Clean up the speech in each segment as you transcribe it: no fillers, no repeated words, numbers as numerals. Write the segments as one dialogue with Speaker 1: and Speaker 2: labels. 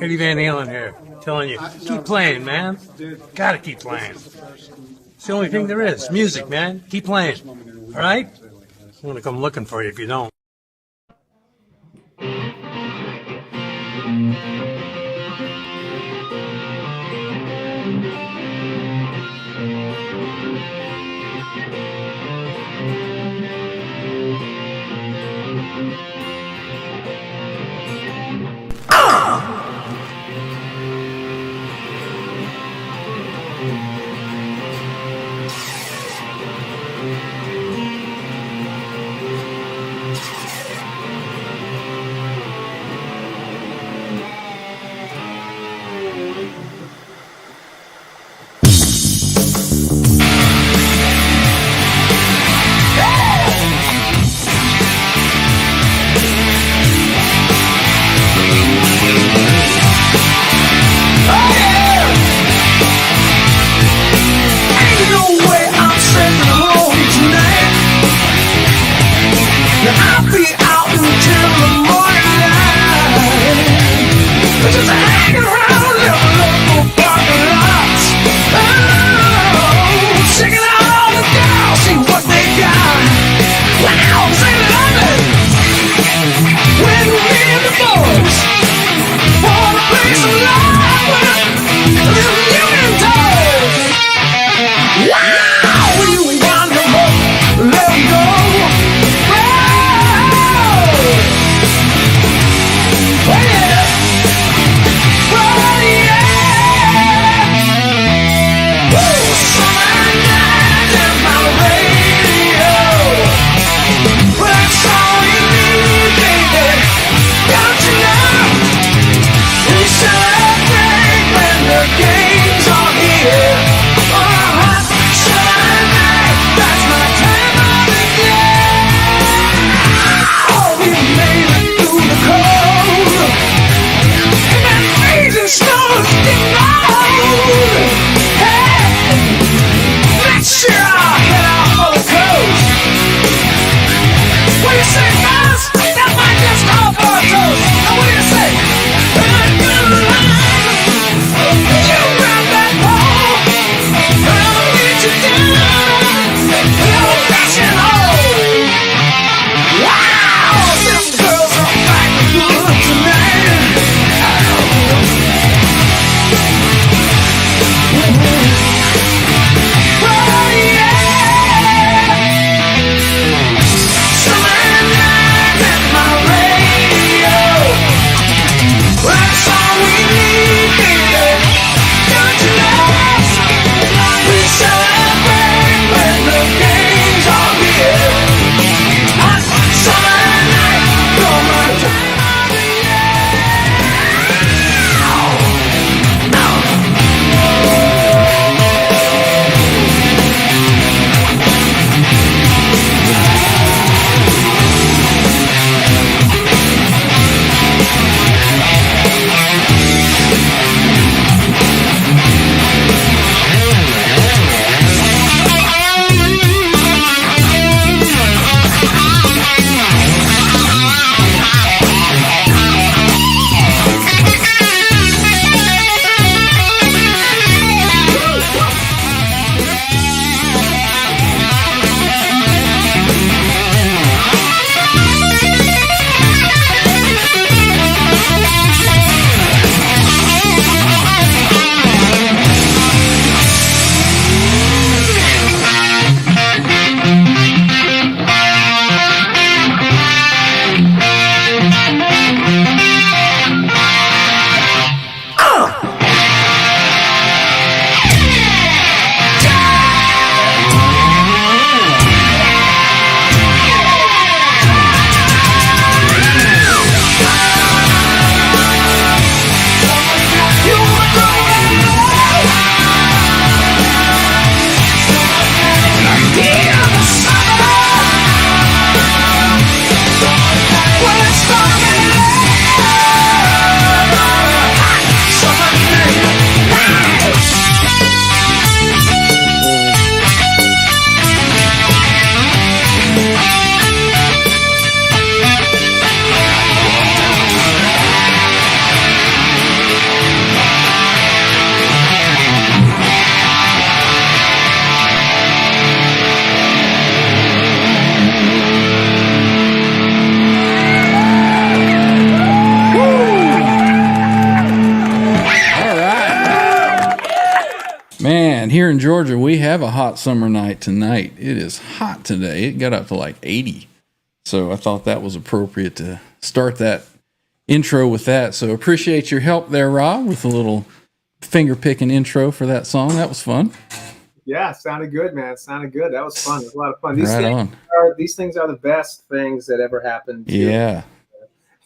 Speaker 1: Eddie Van Halen here, telling you, keep playing, man. Gotta keep playing. It's the only thing there is. Music, man. Keep playing. All right? I'm gonna come looking for you if you don't.
Speaker 2: in Georgia, we have a hot summer night tonight. It is hot today. It got up to like 80. So I thought that was appropriate to start that intro with that. So appreciate your help there, Rob, with a little finger picking intro for that song. That was fun.
Speaker 3: Yeah, sounded good, man. Sounded good. That was fun. It was a lot of fun. These things are the best things that ever happened.
Speaker 2: Yeah.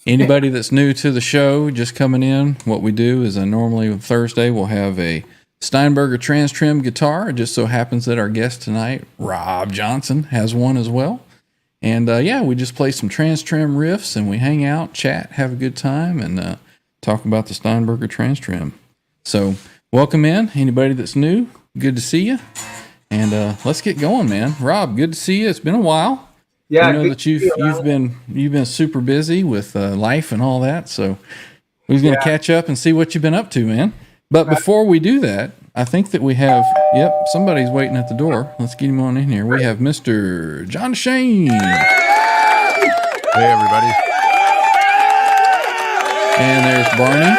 Speaker 2: Anybody that's new to the show, just coming in, what we do is normally on Thursday we'll have a Steinberger TransTrem guitar. It just so happens that our guest tonight, Rob Johnson, has one as well. And we just play some TransTrem riffs and we hang out, chat, have a good time, and talk about the Steinberger TransTrem. So welcome in, anybody that's new. Good to see you. And let's get going, man. Rob, good to see you. It's been a while.
Speaker 3: Yeah,
Speaker 2: I know that you've been super busy with life and all that. So we're going to catch up and see what you've been up to, man. But before we do that, I think that we have, somebody's waiting at the door. Let's get him on in here. We have Mr. John Shane.
Speaker 4: Hey, everybody.
Speaker 2: And there's Barney.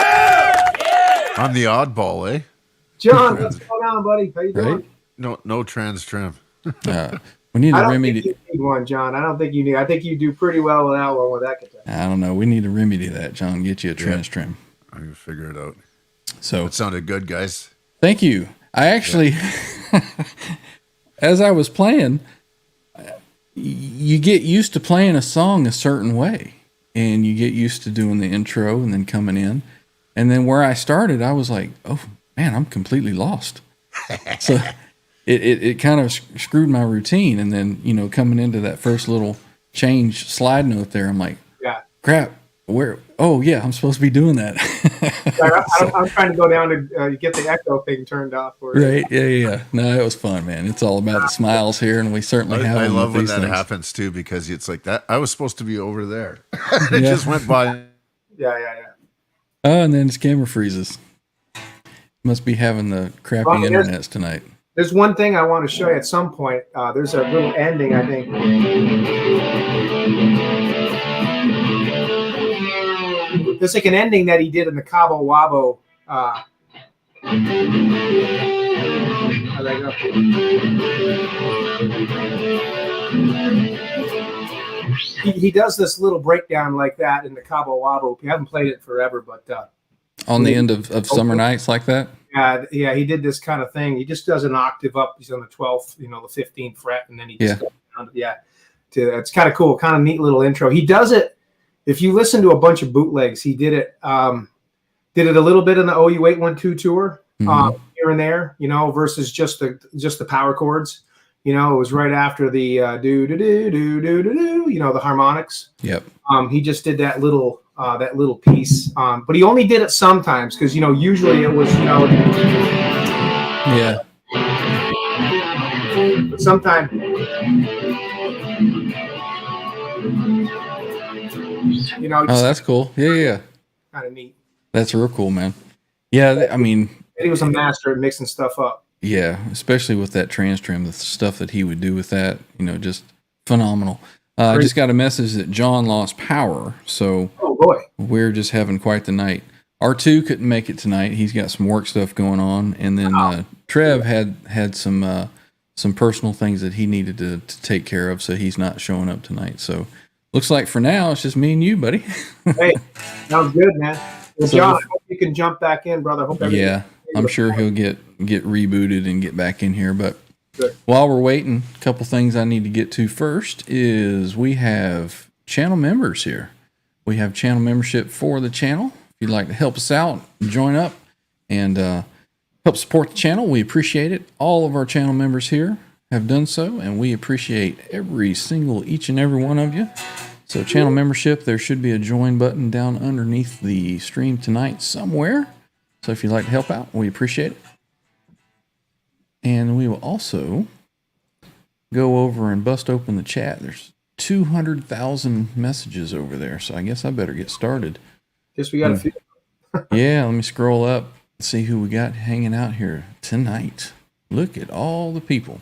Speaker 4: I'm the oddball, eh?
Speaker 3: John, what's going on, buddy? How you doing?
Speaker 2: Right?
Speaker 4: No TransTrem.
Speaker 2: We need
Speaker 3: I
Speaker 2: a
Speaker 3: don't
Speaker 2: remedy.
Speaker 3: think you need one, John. I don't think you need. I think you do pretty well without one with that guitar.
Speaker 2: I don't know. We need to remedy that, John. Get you a TransTrem.
Speaker 4: I'm going to figure it out.
Speaker 2: So
Speaker 4: it sounded good, guys.
Speaker 2: Thank you. I actually, as I was playing, you get used to playing a song a certain way, and you get used to doing the intro and then coming in. And then where I started, I was like, oh, man, I'm completely lost. So it kind of screwed my routine. And then, coming into that first little change slide note there, I'm like, crap, where? Oh, yeah, I'm supposed to be doing that.
Speaker 3: I'm trying to go down to get the echo thing turned off.
Speaker 2: Right, yeah. No, it was fun, man. It's all about the smiles here, and we certainly have
Speaker 4: I
Speaker 2: them
Speaker 4: love when
Speaker 2: these
Speaker 4: that
Speaker 2: things.
Speaker 4: happens, too, because it's like that. I was supposed to be over there. It just went by.
Speaker 3: Yeah.
Speaker 2: Oh, and then his camera freezes. Must be having the crappy internets tonight.
Speaker 3: There's one thing I want to show you at some point. There's a little ending, I think. There's like an ending that he did in the Cabo Wabo. He does this little breakdown like that in the Cabo Wabo. You haven't played it forever, but
Speaker 2: on the end of summer nights like that.
Speaker 3: Yeah, he did this kind of thing. He just does an octave up. He's on the 12th, the 15th fret, and then he just goes down. It's kind of cool, kind of neat little intro. He does it. If you listen to a bunch of bootlegs, he did it. Did it a little bit in the OU 812 tour, here and there, versus just the power chords. It was right after the do do do do do do do. The harmonics.
Speaker 2: Yep.
Speaker 3: He just did that little piece, but he only did it sometimes because usually it was
Speaker 2: Yeah.
Speaker 3: But sometimes.
Speaker 2: Oh, that's cool. Yeah.
Speaker 3: Kind of neat.
Speaker 2: That's real cool, man. Yeah, I mean,
Speaker 3: he was a master at mixing stuff up.
Speaker 2: Yeah, especially with that TransTrem, the stuff that he would do with that, just phenomenal. I just got a message that John lost power, so we're just having quite the night. R2 couldn't make it tonight. He's got some work stuff going on, and then Trev had some personal things that he needed to take care of, so he's not showing up tonight. So looks like for now it's just me and you, buddy.
Speaker 3: Hey, sounds good, man. Well, so John, I hope you can jump back in, brother. Hope
Speaker 2: I'm sure he'll get rebooted and get back in here. But while we're waiting, a couple things I need to get to first is we have channel members here. We have channel membership for the channel. If you'd like to help us out, join up and help support the channel, we appreciate it. All of our channel members here have done so, and we appreciate each and every one of you. So channel membership, there should be a join button down underneath the stream tonight somewhere. So if you'd like to help out, we appreciate it. And we will also go over and bust open the chat. There's 200,000 messages over there, so I guess I better get started.
Speaker 3: Guess we got a few.
Speaker 2: Yeah, let me scroll up and see who we got hanging out here tonight. Look at all the people.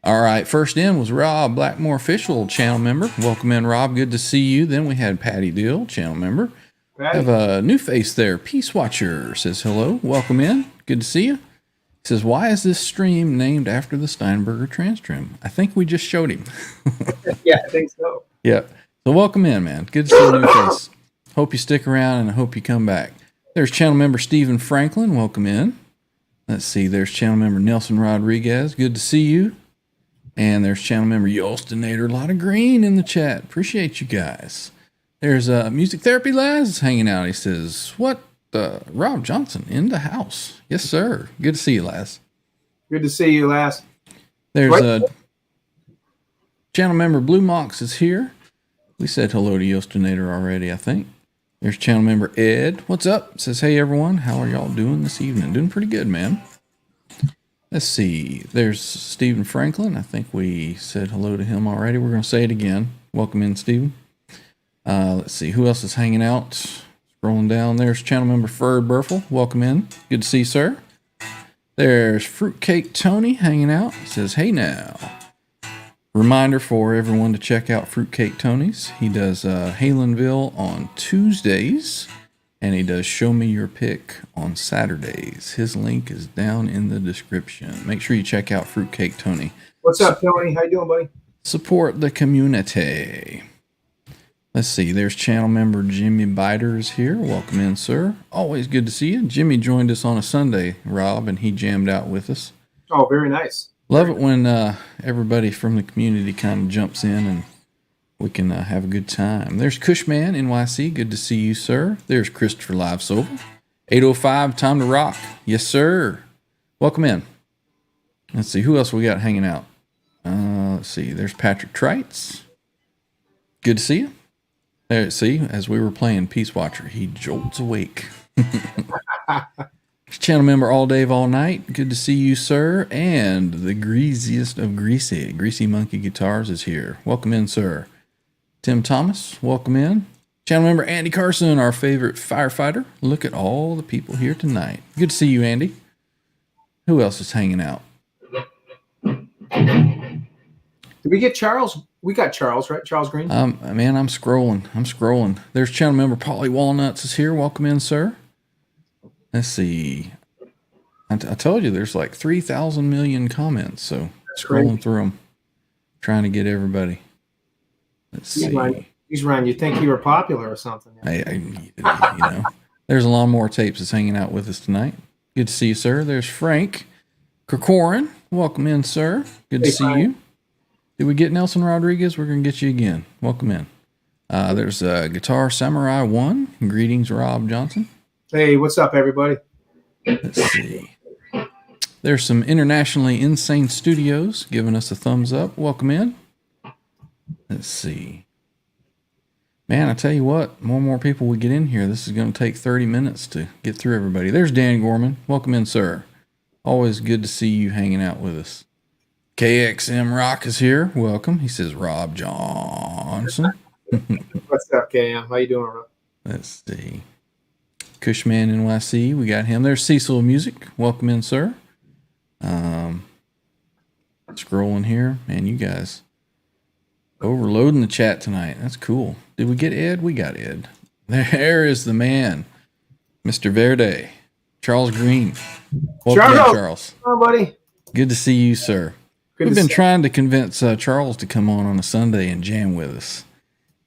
Speaker 2: All right, first in was Rob Blackmore, official channel member. Welcome in, Rob. Good to see you. Then we had Patty Dill, channel member. Patty. Have a new face there. Peace Watcher says hello. Welcome in. Good to see you. He says, why is this stream named after the Steinberger TransTrem? I think we just showed him.
Speaker 3: Yeah, I think so.
Speaker 2: Yeah. So welcome in, man. Good to see a new face. Hope you stick around and I hope you come back. There's channel member Stephen Franklin. Welcome in. Let's see. There's channel member Nelson Rodriguez. Good to see you. And there's channel member Yostinator. A lot of green in the chat. Appreciate you guys. There's Music Therapy Laz hanging out. He says, what? Rob Johnson in the house. Yes, sir. Good to see you, Laz.
Speaker 3: Good to see you, Laz.
Speaker 2: There's channel member Blue Mox is here. We said hello to Yostinator already, I think. There's channel member Ed. What's up? Says, hey, everyone. How are y'all doing this evening? Doing pretty good, man. Let's see. There's Stephen Franklin. I think we said hello to him already. We're going to say it again. Welcome in, Stephen. Let's see. Who else is hanging out? Scrolling down. There's channel member Ferd Burfel. Welcome in. Good to see you, sir. There's Fruitcake Tony hanging out. He says, hey, now. Reminder for everyone to check out Fruitcake Tony's. He does Halenville on Tuesdays, and he does Show Me Your Pick on Saturdays. His link is down in the description. Make sure you check out Fruitcake Tony.
Speaker 3: What's up, Tony? How you doing, buddy?
Speaker 2: Support the community. Let's see. There's channel member Jimmy Biters here. Welcome in, sir. Always good to see you. Jimmy joined us on a Sunday, Rob, and he jammed out with us.
Speaker 3: Oh, very nice.
Speaker 2: Love it when everybody from the community kind of jumps in and we can have a good time. There's Cushman, NYC. Good to see you, sir. There's Christopher Live Silver. 8:05, time to rock. Yes, sir. Welcome in. Let's see. Who else we got hanging out? Let's see. There's Patrick Trites. Good to see you. There, see, as we were playing Peace Watcher, he jolts awake. Channel member All Dave All Night. Good to see you, sir. And the greasiest of greasy, Greasy Monkey Guitars is here. Welcome in, sir. Tim Thomas, welcome in. Channel member Andy Carson, our favorite firefighter. Look at all the people here tonight. Good to see you, Andy. Who else is hanging out?
Speaker 3: Did we get Charles? We got Charles, right? Charles Green?
Speaker 2: Man, I'm scrolling. There's channel member Polly Walnuts is here. Welcome in, sir. Let's see. I told you there's like 3,000 million comments, so scrolling through them, trying to get everybody. Let's see.
Speaker 3: He's Ryan. You think you were popular or something?
Speaker 2: You know, there's a lot more tapes that's hanging out with us tonight. Good to see you, sir. There's Frank Kirkoran. Welcome in, sir. Good to see you. Did we get Nelson Rodriguez? We're going to get you again. Welcome in. There's Guitar Samurai 1. Greetings, Rob Johnson.
Speaker 3: Hey, what's up, everybody?
Speaker 2: Let's see. There's some internationally insane studios giving us a thumbs up. Welcome in. Let's see. Man, I tell you what, more and more people we get in here, this is going to take 30 minutes to get through everybody. There's Dan Gorman. Welcome in, sir. Always good to see you hanging out with us. KXM Rock is here. Welcome. He says, Rob Johnson.
Speaker 3: What's up, KM? How you doing, Rob?
Speaker 2: Let's see. Cushman NYC, we got him. There's Cecil Music. Welcome in, sir. Scrolling here. Man, you guys overloading the chat tonight. That's cool. Did we get Ed? We got Ed. There is the man, Mr. Verde, Charles Green. Welcome in, Charles.
Speaker 3: Hello, buddy.
Speaker 2: Good to see you, sir. We've been trying to convince Charles to come on a Sunday and jam with us.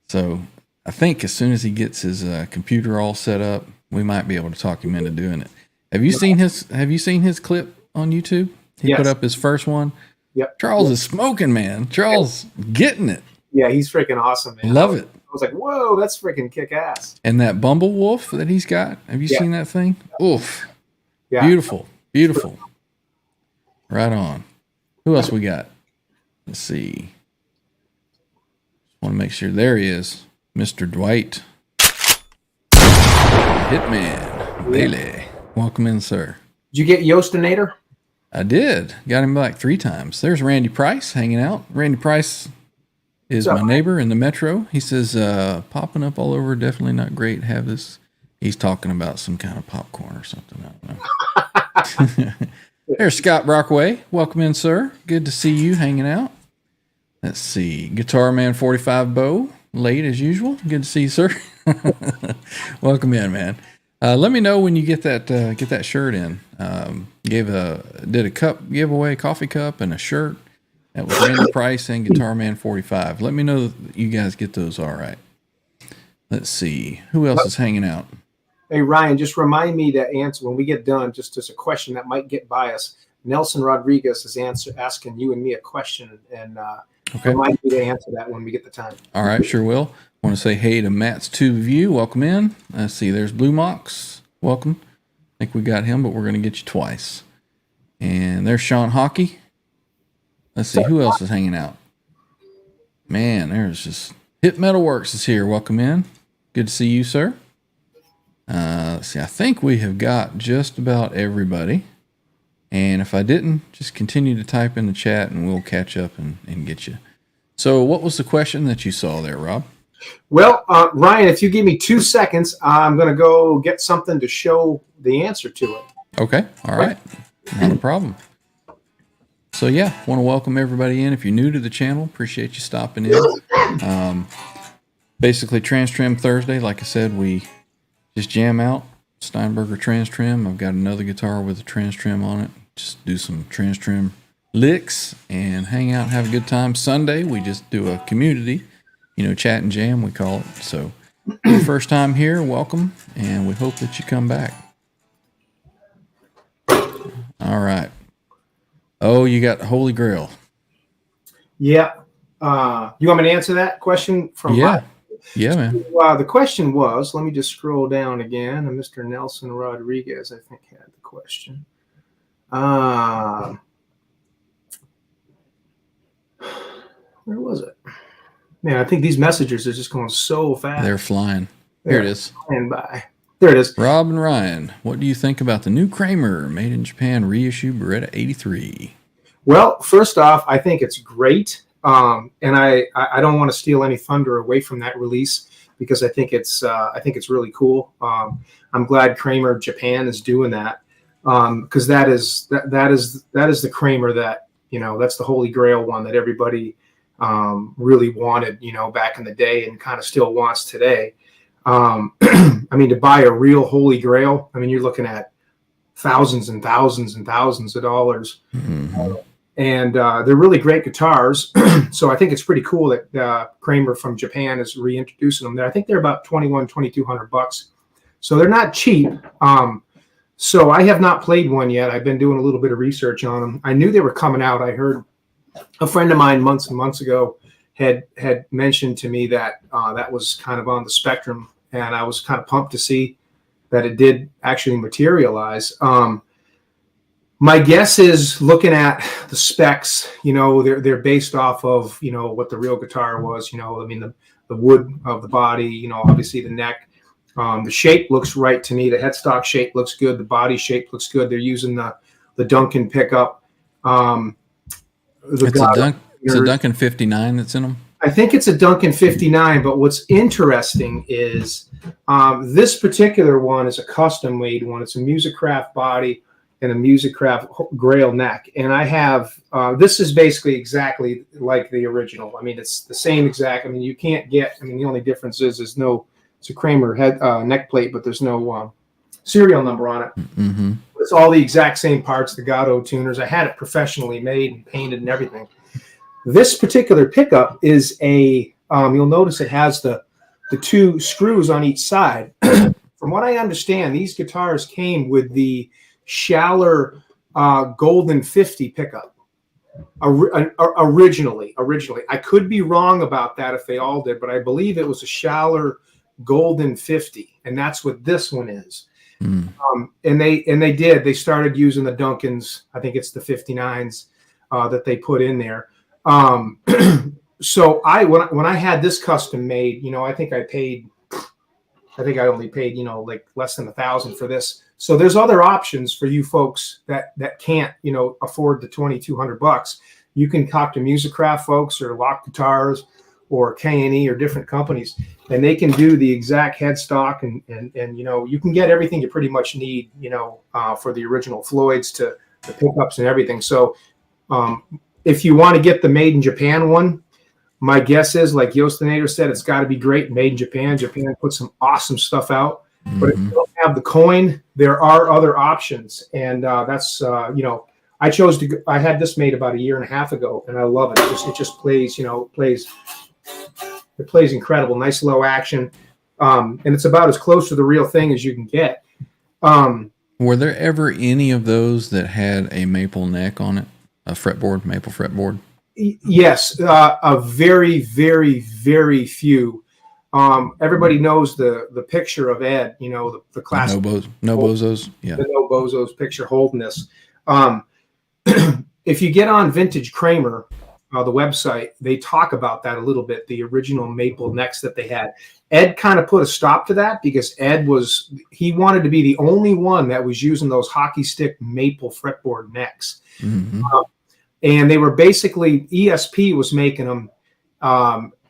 Speaker 2: So I think as soon as he gets his computer all set up, we might be able to talk him into doing it. Have you seen his clip on YouTube? He put up his first one.
Speaker 3: Yep.
Speaker 2: Charles is smoking, man. Charles getting it.
Speaker 3: Yeah, he's freaking awesome, man.
Speaker 2: Love it.
Speaker 3: I was like, whoa, that's freaking kick ass.
Speaker 2: And that Bumble Wolf that he's got. Have you seen that thing? Oof.
Speaker 3: Yeah.
Speaker 2: Beautiful. Beautiful. Right on. Who else we got? Let's see. Want to make sure. There he is. Mr. Dwight. Hitman. Bailey. Welcome in, sir.
Speaker 3: Did you get Yostinator?
Speaker 2: I did. Got him like 3 times. There's Randy Price hanging out. Randy Price is my neighbor in the metro. He says, popping up all over, definitely not great. Have this. He's talking about some kind of popcorn or something. I don't know. There's Scott Brockway. Welcome in, sir. Good to see you hanging out. Let's see. Guitar Man 45 Bo. Late as usual. Good to see you, sir. Welcome in, man. Let me know when you get that shirt in. Did a cup giveaway, coffee cup, and a shirt. That was Randy Price and Guitar Man 45. Let me know that you guys get those all right. Let's see. Who else is hanging out?
Speaker 3: Hey, Ryan, just remind me to answer when we get done, just as a question that might get by us. Nelson Rodriguez is asking you and me a question, and remind me to answer that when we get the time.
Speaker 2: All right, sure will. I want to say hey to Matt's Tube View. Welcome in. Let's see. There's Blue Mox. Welcome. I think we got him, but we're going to get you twice. And there's Sean Hockey. Let's see. Who else is hanging out? Man, there's just Hit Metalworks is here. Welcome in. Good to see you, sir. Let's see. I think we have got just about everybody. And if I didn't, just continue to type in the chat and we'll catch up and get you. So what was the question that you saw there, Rob?
Speaker 3: Well, Ryan, if you give me 2 seconds, I'm going to go get something to show the answer to it.
Speaker 2: Okay. All right. Not a problem. So, yeah, want to welcome everybody in. If you're new to the channel, appreciate you stopping in. Basically, TransTrem Thursday, like I said, we just jam out. Steinberger TransTrem. I've got another guitar with a TransTrem on it. Just do some TransTrem licks and hang out and have a good time. Sunday, we just do a community, chat and jam, we call it. So, your first time here, welcome, and we hope that you come back. All right. Oh, you got Holy Grail.
Speaker 3: Yeah. You want me to answer that question from
Speaker 2: Yeah, man.
Speaker 3: The question was, let me just scroll down again. And Mr. Nelson Rodriguez, I think, had the question. Where was it? Man, I think these messages are just going so fast.
Speaker 2: They're flying. Here it is.
Speaker 3: Flying by. There it is.
Speaker 2: Rob and Ryan, what do you think about the new Kramer made in Japan reissue Marietta 83?
Speaker 3: Well, first off, I think it's great. And I don't want to steal any thunder away from that release because I think it's really cool. I'm glad Kramer Japan is doing that because that is the Kramer that that's the Holy Grail one that everybody really wanted back in the day and kind of still wants today. I mean, to buy a real Holy Grail, I mean, you're looking at thousands and thousands and thousands of dollars.
Speaker 2: Mm-hmm.
Speaker 3: And they're really great guitars. So I think it's pretty cool that Kramer from Japan is reintroducing them there. I think they're about $2,200. So they're not cheap. So I have not played one yet. I've been doing a little bit of research on them. I knew they were coming out. I heard a friend of mine months and months ago had mentioned to me that that was kind of on the spectrum. And I was kind of pumped to see that it did actually materialize. My guess is looking at the specs, they're based off of, what the real guitar was, I mean, the wood of the body, obviously the neck, the shape looks right to me. The headstock shape looks good. The body shape looks good. They're using the Duncan pickup.
Speaker 2: It's a Duncan 59 that's in them.
Speaker 3: I think it's a Duncan 59, but what's interesting is this particular one is a custom made one. It's a Musicraft body and a Musicraft Grail neck. And I have, this is basically exactly like the original. I mean, it's the same exact, you can't get, the only difference is it's a Kramer head neck plate, but there's no serial number on it.
Speaker 2: Mm-hmm.
Speaker 3: It's all the exact same parts, the Gatto tuners. I had it professionally made and painted and everything. This particular pickup is you'll notice it has the two screws on each side. From what I understand, these guitars came with the Schaller Golden 50 pickup originally. I could be wrong about that if they all did, but I believe it was a Schaller Golden 50, and that's what this one is.
Speaker 2: Mm.
Speaker 3: And they started using the Duncans. I think it's the 59s that they put in there. So when I had this custom made, I think I only paid, like less than $1,000 for this. So there's other options for you folks that can't, afford the $2,200. You can talk to Musicraft folks or Lock Guitars or K&E or different companies, and they can do the exact headstock and you can get everything you pretty much need, for the original Floyds to the pickups and everything. So, if you want to get the made in Japan one, my guess is, like Yostinator said, it's got to be great, made in Japan. Japan puts some awesome stuff out. But if you don't have the coin, there are other options, and that's I chose to. I had this made about 1.5 years ago, and I love it. It just plays, it plays incredible, nice low action, and it's about as close to the real thing as you can get.
Speaker 2: Were there ever any of those that had a maple neck on it, a fretboard, maple fretboard?
Speaker 3: Yes, a very, very, very few. Everybody knows the picture of Ed, the classic
Speaker 2: no bozos, yeah,
Speaker 3: the no bozos picture holding this. If you get on Vintage Kramer, the website, they talk about that a little bit, the original maple necks that they had. Ed kind of put a stop to that because he wanted to be the only one that was using those hockey stick maple fretboard necks.
Speaker 2: Mm-hmm.
Speaker 3: And they were basically, ESP was making them.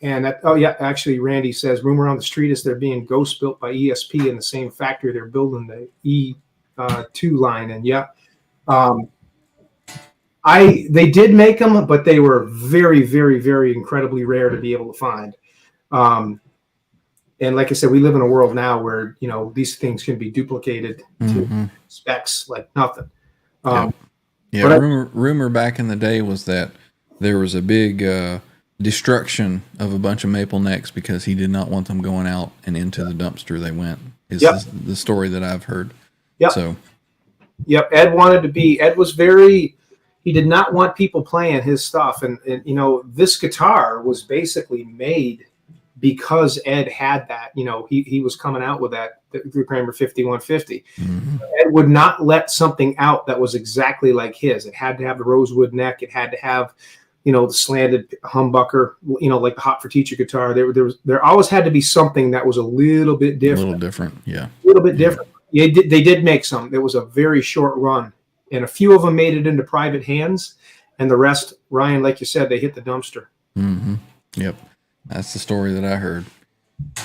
Speaker 3: Actually, Randy says, rumor on the street is they're being ghost built by ESP in the same factory they're building the E2 line. And they did make them, but they were very, very, very incredibly rare to be able to find. And like I said, we live in a world now where, these things can be duplicated to specs like nothing.
Speaker 2: Rumor back in the day was that there was a big destruction of a bunch of maple necks because he did not want them going out and into the dumpster they went. Is the story that I've heard.
Speaker 3: Yep.
Speaker 2: So.
Speaker 3: Yep. He did not want people playing his stuff. And this guitar was basically made because Ed had that. He was coming out with that, the Kramer 5150.
Speaker 2: Mm-hmm.
Speaker 3: Ed would not let something out that was exactly like his. It had to have the rosewood neck. It had to have, the slanted humbucker, like the Hot for Teacher guitar. There always had to be something that was a little bit different.
Speaker 2: A little different, yeah.
Speaker 3: A little bit different. Yeah, they did make some. It was a very short run. And a few of them made it into private hands. And the rest, Ryan, like you said, they hit the dumpster.
Speaker 2: Mm-hmm. Yep. That's the story that I heard.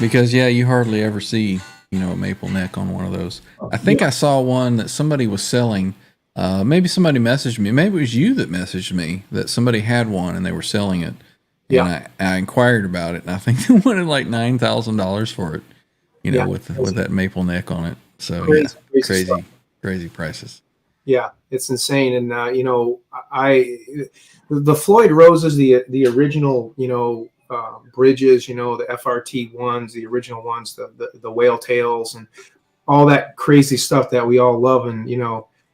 Speaker 2: Because, you hardly ever see, a maple neck on one of those. I think I saw one that somebody was selling. Maybe somebody messaged me. Maybe it was you that messaged me that somebody had one and they were selling it. And I inquired about it. And I think they wanted like $9,000 for it, with that maple neck on it. So, crazy prices.
Speaker 3: Yeah, it's insane. And, the Floyd Roses, the original, bridges, the FRT ones, the original ones, the whale tails and all that crazy stuff that we all love and,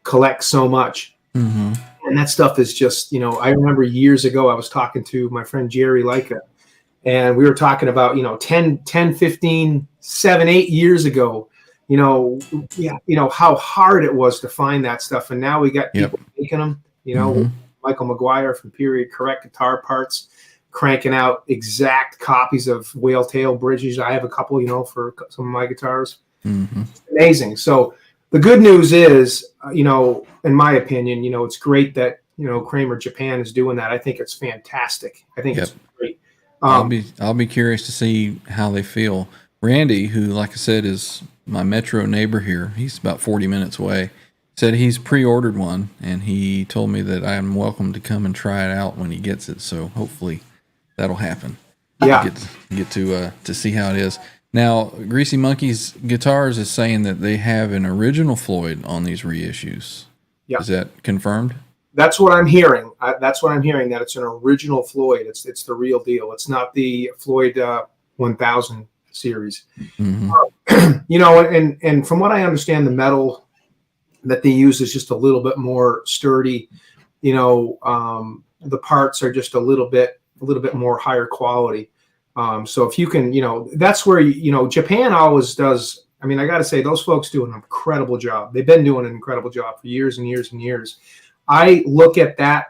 Speaker 3: collect so much.
Speaker 2: Mm-hmm.
Speaker 3: And that stuff is just, I remember years ago, I was talking to my friend Jerry Leica and we were talking about, 10, 15, 7, 8 years ago, how hard it was to find that stuff. And now we got people making them, Michael McGuire from Period Correct Guitar Parts, cranking out exact copies of whale tail bridges. I have a couple, for some of my guitars.
Speaker 2: Mm-hmm.
Speaker 3: Amazing. So the good news is, in my opinion, it's great that, Kramer Japan is doing that. I think it's fantastic. I think it's great.
Speaker 2: I'll be curious to see how they feel. Randy, who, like I said, is my metro neighbor here, he's about 40 minutes away, said he's pre-ordered one, and he told me that I am welcome to come and try it out when he gets it. So hopefully that'll happen.
Speaker 3: Yeah.
Speaker 2: Get to see how it is. Now, Greasy Monkey's Guitars is saying that they have an original Floyd on these reissues.
Speaker 3: Yeah.
Speaker 2: Is that confirmed?
Speaker 3: That's what I'm hearing. That it's an original Floyd. It's the real deal. It's not the Floyd 1000 series.
Speaker 2: Mm-hmm.
Speaker 3: And from what I understand, the metal that they use is just a little bit more sturdy. The parts are just a little bit more higher quality. So if you can, that's where, Japan always does. I mean, I got to say, those folks do an incredible job. They've been doing an incredible job for years and years and years. I look at that.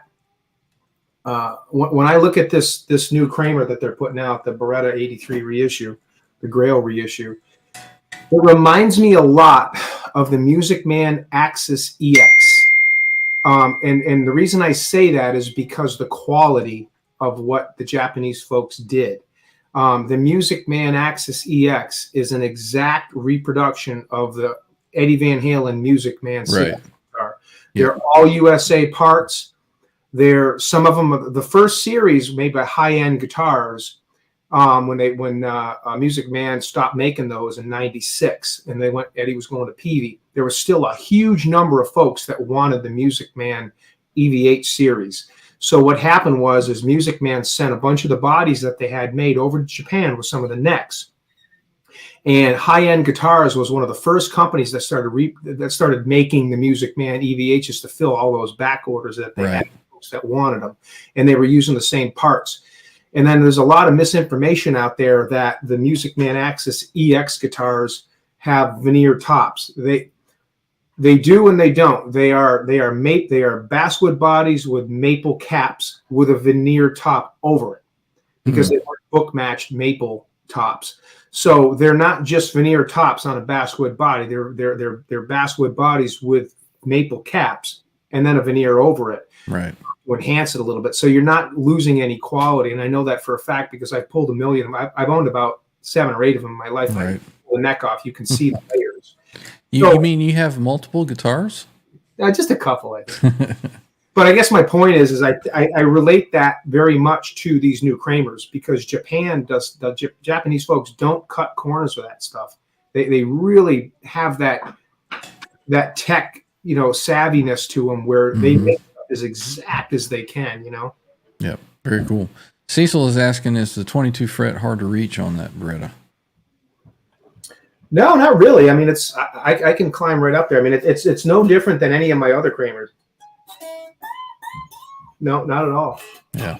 Speaker 3: When I look at this new Kramer that they're putting out, the Beretta 83 reissue, the Grail reissue, it reminds me a lot of the Music Man Axis EX. And the reason I say that is because the quality of what the Japanese folks did. The Music Man Axis EX is an exact reproduction of the Eddie Van Halen Music Man CX guitar. They're all USA parts. Some of them, the first series made by high-end guitars, when Music Man stopped making those in '96, and Eddie was going to Peavey. There was still a huge number of folks that wanted the Music Man EVH series. So what happened is Music Man sent a bunch of the bodies that they had made over to Japan with some of the necks. And High End Guitars was one of the first companies that started making the Music Man EVHs to fill all those back orders that they had folks that wanted them, and they were using the same parts. And then there's a lot of misinformation out there that the Music Man Axis EX guitars have veneer tops. They do and they don't. They are basswood bodies with maple caps with a veneer top over it, because they weren't book matched maple tops. So they're not just veneer tops on a basswood body. They're basswood bodies with maple caps and then a veneer over it.
Speaker 2: Right.
Speaker 3: To enhance it a little bit. So you're not losing any quality. And I know that for a fact because I've pulled a million. I've owned about 7 or 8 of them in my life.
Speaker 2: Right.
Speaker 3: I pull the neck off. You can see the layers.
Speaker 2: You mean you have multiple guitars?
Speaker 3: Just a couple, I think. But I guess my point is I relate that very much to these new Kramers, because Japanese folks don't cut corners with that stuff. They really have that tech, savviness to them, where they make it as exact as they can,
Speaker 2: Yep. Very cool. Cecil is asking, is the 22 fret hard to reach on that Beretta?
Speaker 3: No, not really. I mean, I can climb right up there. I mean, it's no different than any of my other Kramers. No, not at all.
Speaker 2: Yeah.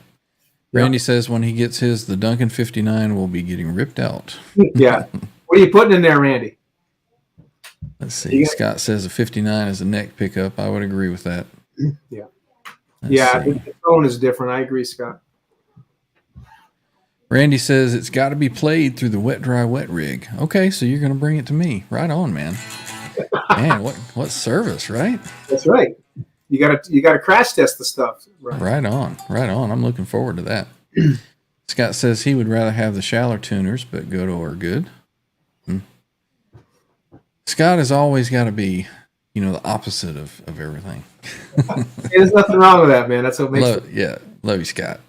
Speaker 2: Randy says when he gets his, the Duncan 59 will be getting ripped out.
Speaker 3: Yeah. What are you putting in there, Randy?
Speaker 2: Let's see. Scott says a 59 is a neck pickup. I would agree with that.
Speaker 3: Yeah.
Speaker 2: Let's see.
Speaker 3: The tone is different. I agree, Scott.
Speaker 2: Randy says it's got to be played through the wet, dry, wet rig. Okay, so you're going to bring it to me. Right on, man. Man, what service, right?
Speaker 3: That's right. You gotta crash test the stuff.
Speaker 2: Right on. I'm looking forward to that. Scott says he would rather have the shallow tuners, but good or good. Scott has always got to be, the opposite of everything.
Speaker 3: There's nothing wrong with that, man. That's what makes it.
Speaker 2: Love you, Scott.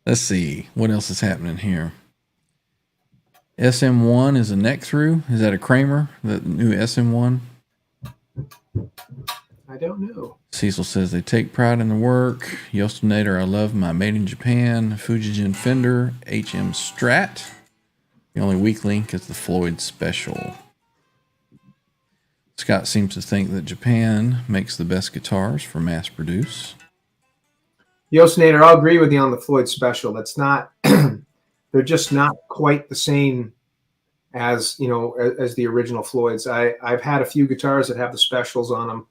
Speaker 2: Let's see what else is happening here. SM1 is a neck through. Is that a Kramer? The new SM1?
Speaker 3: I don't know.
Speaker 2: Cecil says they take pride in the work. Yostinator, I love my made in Japan Fujijin Fender HM Strat. The only weak link is the Floyd Special. Scott seems to think that Japan makes the best guitars for mass produce.
Speaker 3: Yostinator, I'll agree with you on the Floyd Special. That's not, they're just not quite the same as, as the original Floyds. I've had a few guitars that have the specials on them.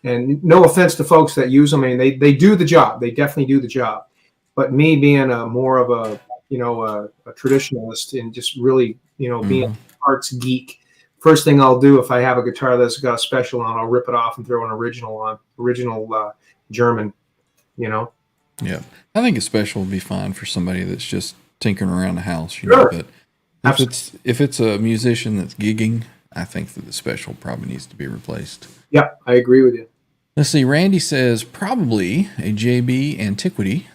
Speaker 3: And no offense to folks that use them. I mean, they do the job. They definitely do the job. But me being more of a traditionalist and just really, being an arts geek, first thing I'll do if I have a guitar that's got a special on, I'll rip it off and throw an original German,
Speaker 2: Yeah. I think a special would be fine for somebody that's just tinkering around the house,
Speaker 3: Sure.
Speaker 2: But if it's a musician that's gigging, I think that the special probably needs to be replaced.
Speaker 3: Yep, I agree with you.
Speaker 2: Let's see. Randy says probably a JB Antiquity,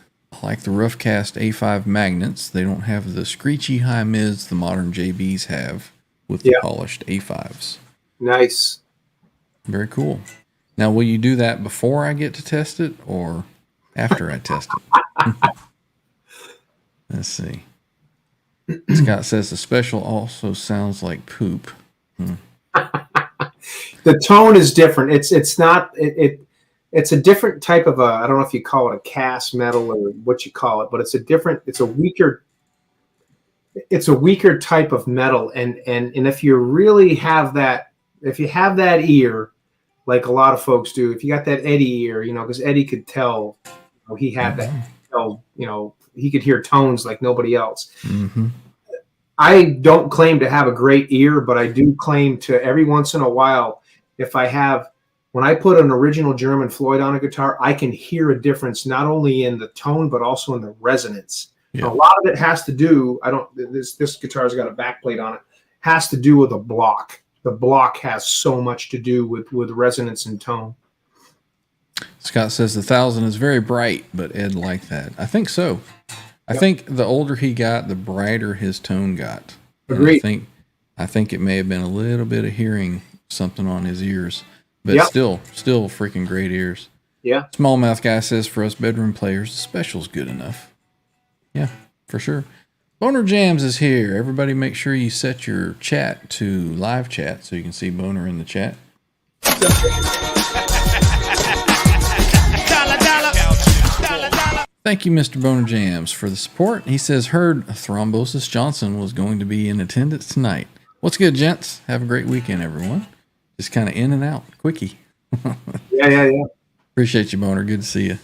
Speaker 2: like the rough cast A5 magnets. They don't have the screechy high mids the modern JBs have with the polished A5s.
Speaker 3: Nice.
Speaker 2: Very cool. Now, will you do that before I get to test it or after I test it? Let's see. Scott says the special also sounds like poop.
Speaker 3: The tone is different. It's not it's a different type of I don't know if you call it a cast metal or what you call it, but it's a weaker type of metal. And if you really have that, if you have that ear, like a lot of folks do, if you got that Eddie ear, because Eddie could tell, he had that, he could hear tones like nobody else.
Speaker 2: Mm-hmm.
Speaker 3: I don't claim to have a great ear, but I do claim to every once in a while, when I put an original German Floyd on a guitar, I can hear a difference not only in the tone, but also in the resonance.
Speaker 2: Yeah.
Speaker 3: A lot of it has to do, this guitar's got a backplate on it, has to do with the block. The block has so much to do with resonance and tone.
Speaker 2: Scott says the 1000 is very bright, but Ed liked that. I think so. I think the older he got, the brighter his tone got.
Speaker 3: Agreed.
Speaker 2: I think it may have been a little bit of hearing something on his ears, but still freaking great ears.
Speaker 3: Yeah.
Speaker 2: Smallmouth guy says for us bedroom players, the special's good enough. Yeah, for sure. Boner Jams is here. Everybody make sure you set your chat to live chat so you can see Boner in the chat. Thank you, Mr. Boner Jams, for the support. He says, heard Thrombosis Johnson was going to be in attendance tonight. What's good, gents? Have a great weekend, everyone. Just kind of in and out. Quickie.
Speaker 3: Yeah.
Speaker 2: Appreciate you, Boner. Good to see you.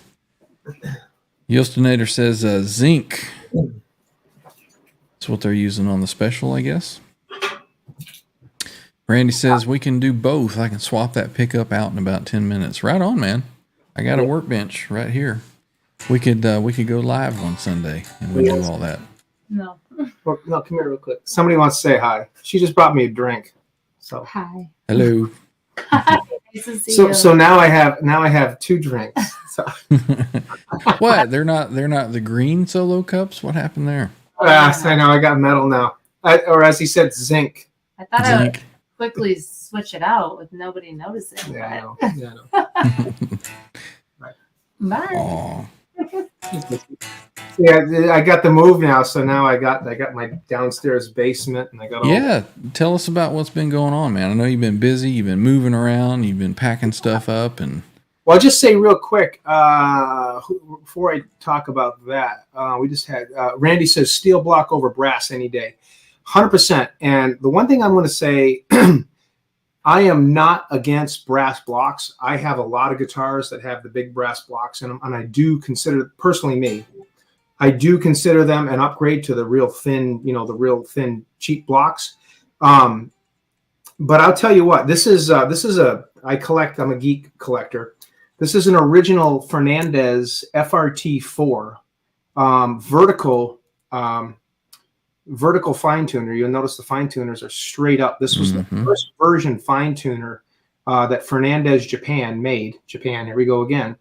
Speaker 2: Yostinator says zinc. That's what they're using on the special, I guess. Randy says we can do both. I can swap that pickup out in about 10 minutes. Right on, man. I got a workbench right here. We could go live on Sunday and we do all that.
Speaker 5: No.
Speaker 3: Well, no, come here real quick. Somebody wants to say hi. She just brought me a drink. So
Speaker 5: Hi.
Speaker 2: Hello.
Speaker 5: Nice to see you.
Speaker 3: so now I have 2 drinks. So
Speaker 2: What? They're not the green solo cups? What happened there?
Speaker 3: I know I got metal now. Or as he said, zinc.
Speaker 5: I thought I would
Speaker 2: Zinc.
Speaker 5: quickly switch it out with nobody noticing.
Speaker 3: Yeah,
Speaker 5: but-
Speaker 3: I know.
Speaker 5: Bye.
Speaker 2: Aw.
Speaker 3: Yeah, I got the move now, so now I got my downstairs basement, and I got all.
Speaker 2: Yeah, tell us about what's been going on, man. I know you've been busy, you've been moving around, you've been packing stuff up, and
Speaker 3: Well, I'll just say real quick before I talk about that, we just had Randy says steel block over brass any day, 100%. And the one thing I'm going to say, I am not against brass blocks. I have a lot of guitars that have the big brass blocks in them, and I do consider, personally me, I do consider them an upgrade to the real thin, cheap blocks. But I'll tell you what, this is I'm a geek collector. This is an original Fernandez FRT4 vertical fine tuner. You'll notice the fine tuners are straight up. This was the first version fine tuner that Fernandez Japan made. Japan, here we go again.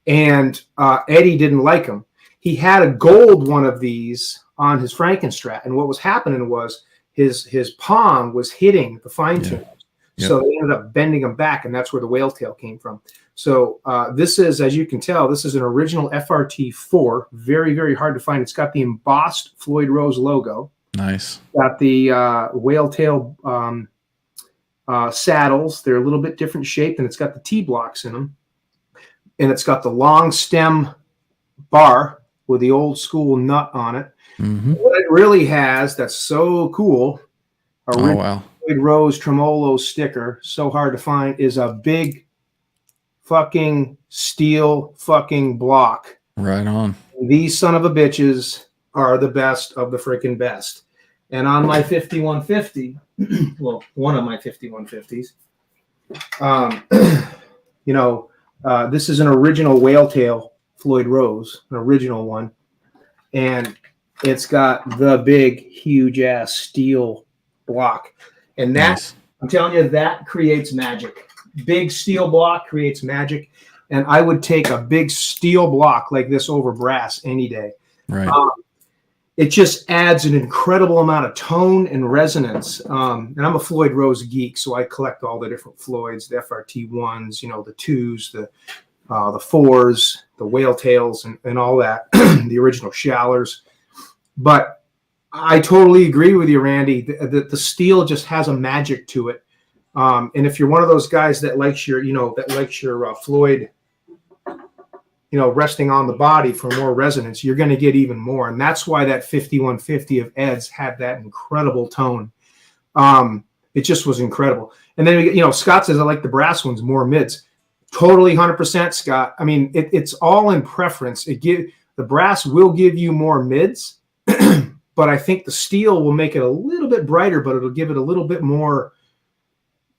Speaker 3: And Eddie didn't like them. He had a gold one of these on his Frankenstrat, and what was happening was his palm was hitting the fine tuners.
Speaker 2: Yep.
Speaker 3: So they ended up bending them back, and that's where the whale tail came from. So this is, as you can tell, this is an original FRT4. Very, very hard to find. It's got the embossed Floyd Rose logo.
Speaker 2: nice.
Speaker 3: Got the whale tail saddles. They're a little bit different shape, and it's got the T-blocks in them. And it's got the long stem bar with the old school nut on it. What it really has that's so cool,
Speaker 2: Oh, wow.
Speaker 3: Floyd Rose tremolo sticker, so hard to find, is a big fucking steel fucking block.
Speaker 2: Right on.
Speaker 3: These son of a bitches are the best of the freaking best. And on my 5150, well, one of my 5150s, this is an original whale tail Floyd Rose, an original one. And it's got the big, huge ass steel block. And that,
Speaker 2: Nice.
Speaker 3: I'm telling you, that creates magic. Big steel block creates magic. And I would take a big steel block like this over brass any day.
Speaker 2: Right.
Speaker 3: It just adds an incredible amount of tone and resonance. And I'm a Floyd Rose geek, so I collect all the different Floyds, the FRT1s, the 2s, the 4s, the whale tails, and all that, the original Shallers. But I totally agree with you, Randy. The steel just has a magic to it. And if you're one of those guys that likes your Floyd, resting on the body for more resonance, you're going to get even more. And that's why that 5150 of Ed's had that incredible tone. It just was incredible. And then, Scott says, I like the brass ones more mids. Totally 100%, Scott. I mean, it's all in preference. The brass will give you more mids, but I think the steel will make it a little bit brighter, but it'll give it a little bit more.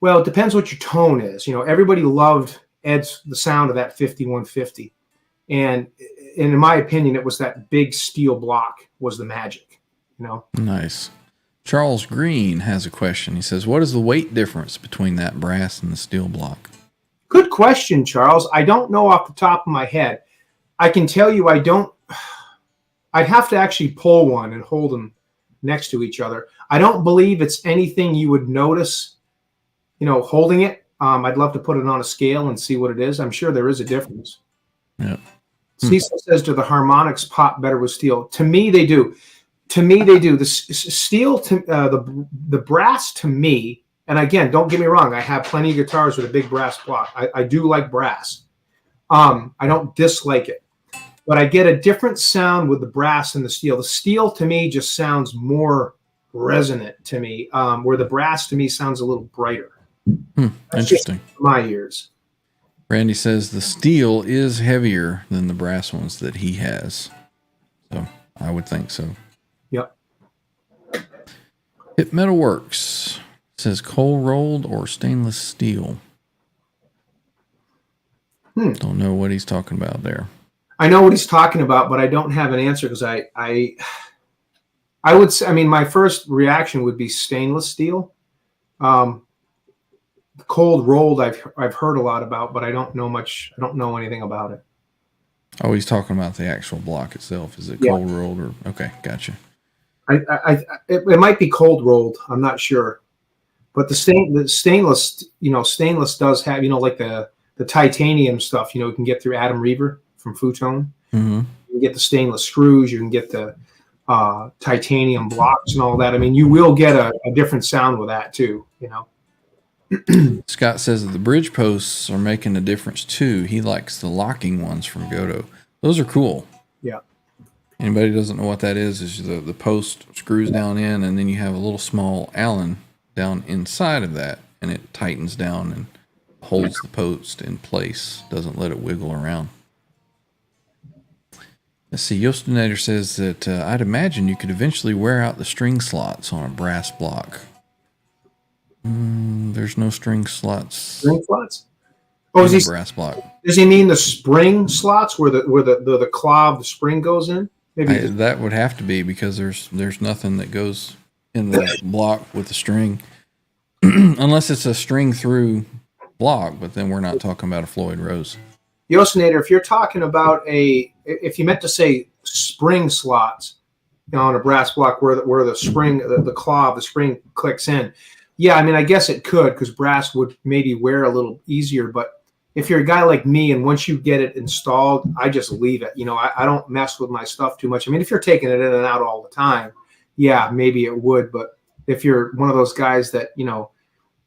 Speaker 3: Well, it depends what your tone is. Everybody loved the sound of that 5150. And in my opinion, it was that big steel block was the magic,
Speaker 2: Nice. Charles Green has a question. He says, what is the weight difference between that brass and the steel block?
Speaker 3: Good question, Charles. I don't know off the top of my head. I can tell you I don't I'd have to actually pull one and hold them next to each other. I don't believe it's anything you would notice, holding it. I'd love to put it on a scale and see what it is. I'm sure there is a difference.
Speaker 2: Yeah.
Speaker 3: Cecil says, do the harmonics pop better with steel? To me, they do. The steel, the brass to me, and again, don't get me wrong, I have plenty of guitars with a big brass block. I do like brass. I don't dislike it. But I get a different sound with the brass and the steel. The steel to me just sounds more resonant to me, where the brass to me sounds a little brighter.
Speaker 2: Interesting.
Speaker 3: My ears.
Speaker 2: Randy says the steel is heavier than the brass ones that he has. So I would think so.
Speaker 3: Yep.
Speaker 2: Hip Metal Works says cold rolled or stainless steel. Don't know what he's talking about there.
Speaker 3: I know what he's talking about, but I don't have an answer because I would say, my first reaction would be stainless steel. Cold rolled, I've heard a lot about, but I don't know much. I don't know anything about it.
Speaker 2: Oh, he's talking about the actual block itself. Is it cold rolled or okay? Gotcha.
Speaker 3: It might be cold rolled. I'm not sure, but the stainless, stainless does have, like the titanium stuff. You can get through Adam Reaver from Futon.
Speaker 2: Mm-hmm.
Speaker 3: You can get the stainless screws. You can get the titanium blocks and all that. You will get a different sound with that too.
Speaker 2: Scott says that the bridge posts are making a difference too. He likes the locking ones from Goto. Those are cool.
Speaker 3: Yeah.
Speaker 2: Anybody who doesn't know what that is the post screws down in, and then you have a little small Allen down inside of that, and it tightens down and holds the post in place, doesn't let it wiggle around. Let's see, Yostinator says that I'd imagine you could eventually wear out the string slots on a brass block. There's no string slots.
Speaker 3: String slots? Oh, is he
Speaker 2: brass block?
Speaker 3: Does he mean the spring slots where the claw of the spring goes in? Maybe
Speaker 2: that would have to be, because there's nothing that goes in the block with the string, unless it's a string through block. But then we're not talking about a Floyd Rose.
Speaker 3: Yosinator, if you're talking about if you meant to say spring slots, on a brass block where the spring, the claw of the spring clicks in. Yeah, I guess it could, because brass would maybe wear a little easier. But if you're a guy like me, and once you get it installed, I just leave it. I don't mess with my stuff too much. If you're taking it in and out all the time, yeah, maybe it would. But if you're one of those guys that,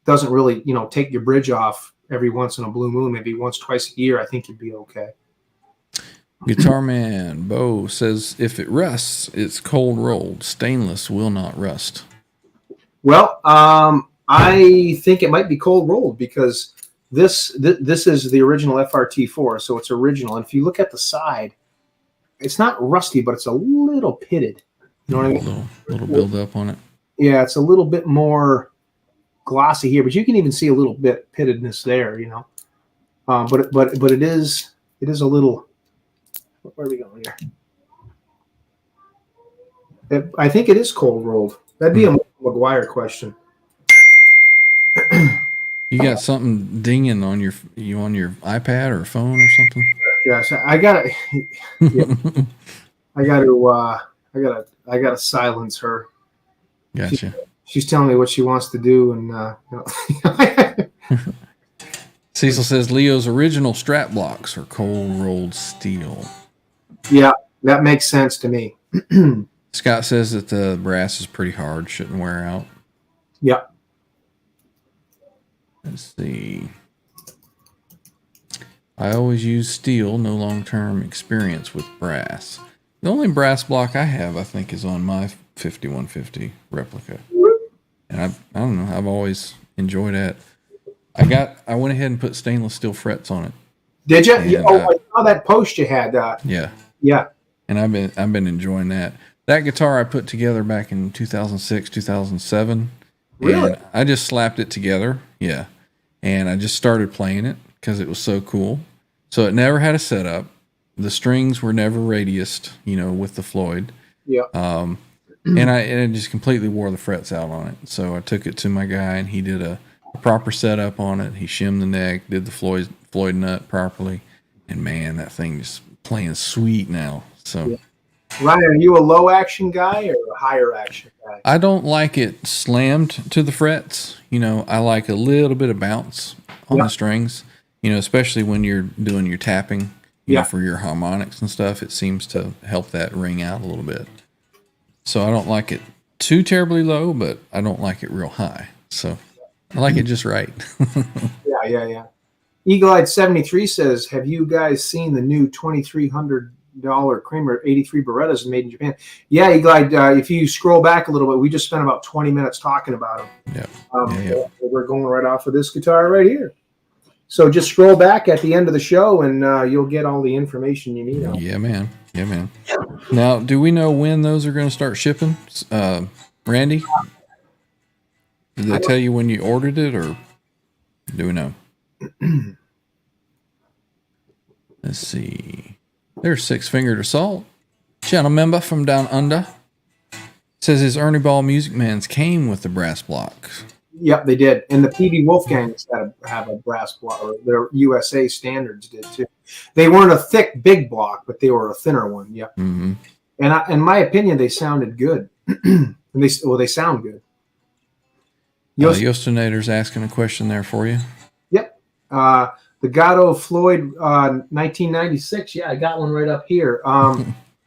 Speaker 3: doesn't really, take your bridge off every once in a blue moon, maybe once, twice a year, I think you'd be okay.
Speaker 2: Guitar Man Bo says if it rusts, it's cold rolled. Stainless will not rust.
Speaker 3: Well, I think it might be cold rolled, because this is the original FRT4, so it's original. And if you look at the side, it's not rusty, but it's a little pitted. You know what I mean?
Speaker 2: A little build up on it.
Speaker 3: Yeah, it's a little bit more glossy here, but you can even see a little bit pittedness there. But it is a little. Where are we going here? I think it is cold rolled. That'd be a McGuire question.
Speaker 2: You got something dinging on your iPad or phone or something?
Speaker 3: Yes, I got to. Yeah, I gotta silence her.
Speaker 2: Gotcha.
Speaker 3: She's telling me what she wants to do, and
Speaker 2: Cecil says Leo's original strap blocks are cold rolled steel.
Speaker 3: Yeah, that makes sense to me.
Speaker 2: Scott says that the brass is pretty hard, shouldn't wear out.
Speaker 3: Yeah.
Speaker 2: Let's see. I always use steel, no long-term experience with brass. The only brass block I have, I think, is on my 5150 replica. And I don't know, I've always enjoyed that. I went ahead and put stainless steel frets on it.
Speaker 3: Did you? I saw that post you had.
Speaker 2: Yeah.
Speaker 3: Yeah.
Speaker 2: And I've been enjoying that. That guitar I put together back in 2006, 2007.
Speaker 3: Really?
Speaker 2: And I just slapped it together. Yeah. And I just started playing it because it was so cool. So it never had a setup. The strings were never radiused, with the Floyd.
Speaker 3: Yeah.
Speaker 2: And it just completely wore the frets out on it. So I took it to my guy, and he did a proper setup on it. He shimmed the neck, did the Floyd nut properly. And man, that thing just playing sweet now. So
Speaker 3: Ryan, are you a low action guy or a higher action guy?
Speaker 2: I don't like it slammed to the frets. I like a little bit of bounce on the strings, especially when you're doing your tapping, for your harmonics and stuff. It seems to help that ring out a little bit. So I don't like it too terribly low, but I don't like it real high. So I like it just right.
Speaker 3: Yeah. Eagle Eyed 73 says, have you guys seen the new $2,300 Kramer 83 Berettas made in Japan? Yeah, Eagle Eyed, if you scroll back a little bit, we just spent about 20 minutes talking about them.
Speaker 2: Yeah.
Speaker 3: We're going right off of this guitar right here. So just scroll back at the end of the show and you'll get all the information you need.
Speaker 2: Yeah, man. Now, do we know when those are going to start shipping? Randy? Did they tell you when you ordered it, or do we know? Let's see. There's Six Fingered Assault. Channel member from down under. Says his Ernie Ball Music Mans came with the brass blocks.
Speaker 3: Yep, they did. And the PB Wolfgangs have a brass block, or their USA standards did too. They weren't a thick, big block, but they were a thinner one. Yep.
Speaker 2: Mm-hmm.
Speaker 3: And in my opinion, they sounded good. And they sound good.
Speaker 2: Yostinator's asking a question there for you.
Speaker 3: Yep. The Gatto Floyd 1996. Yeah, I got one right up here.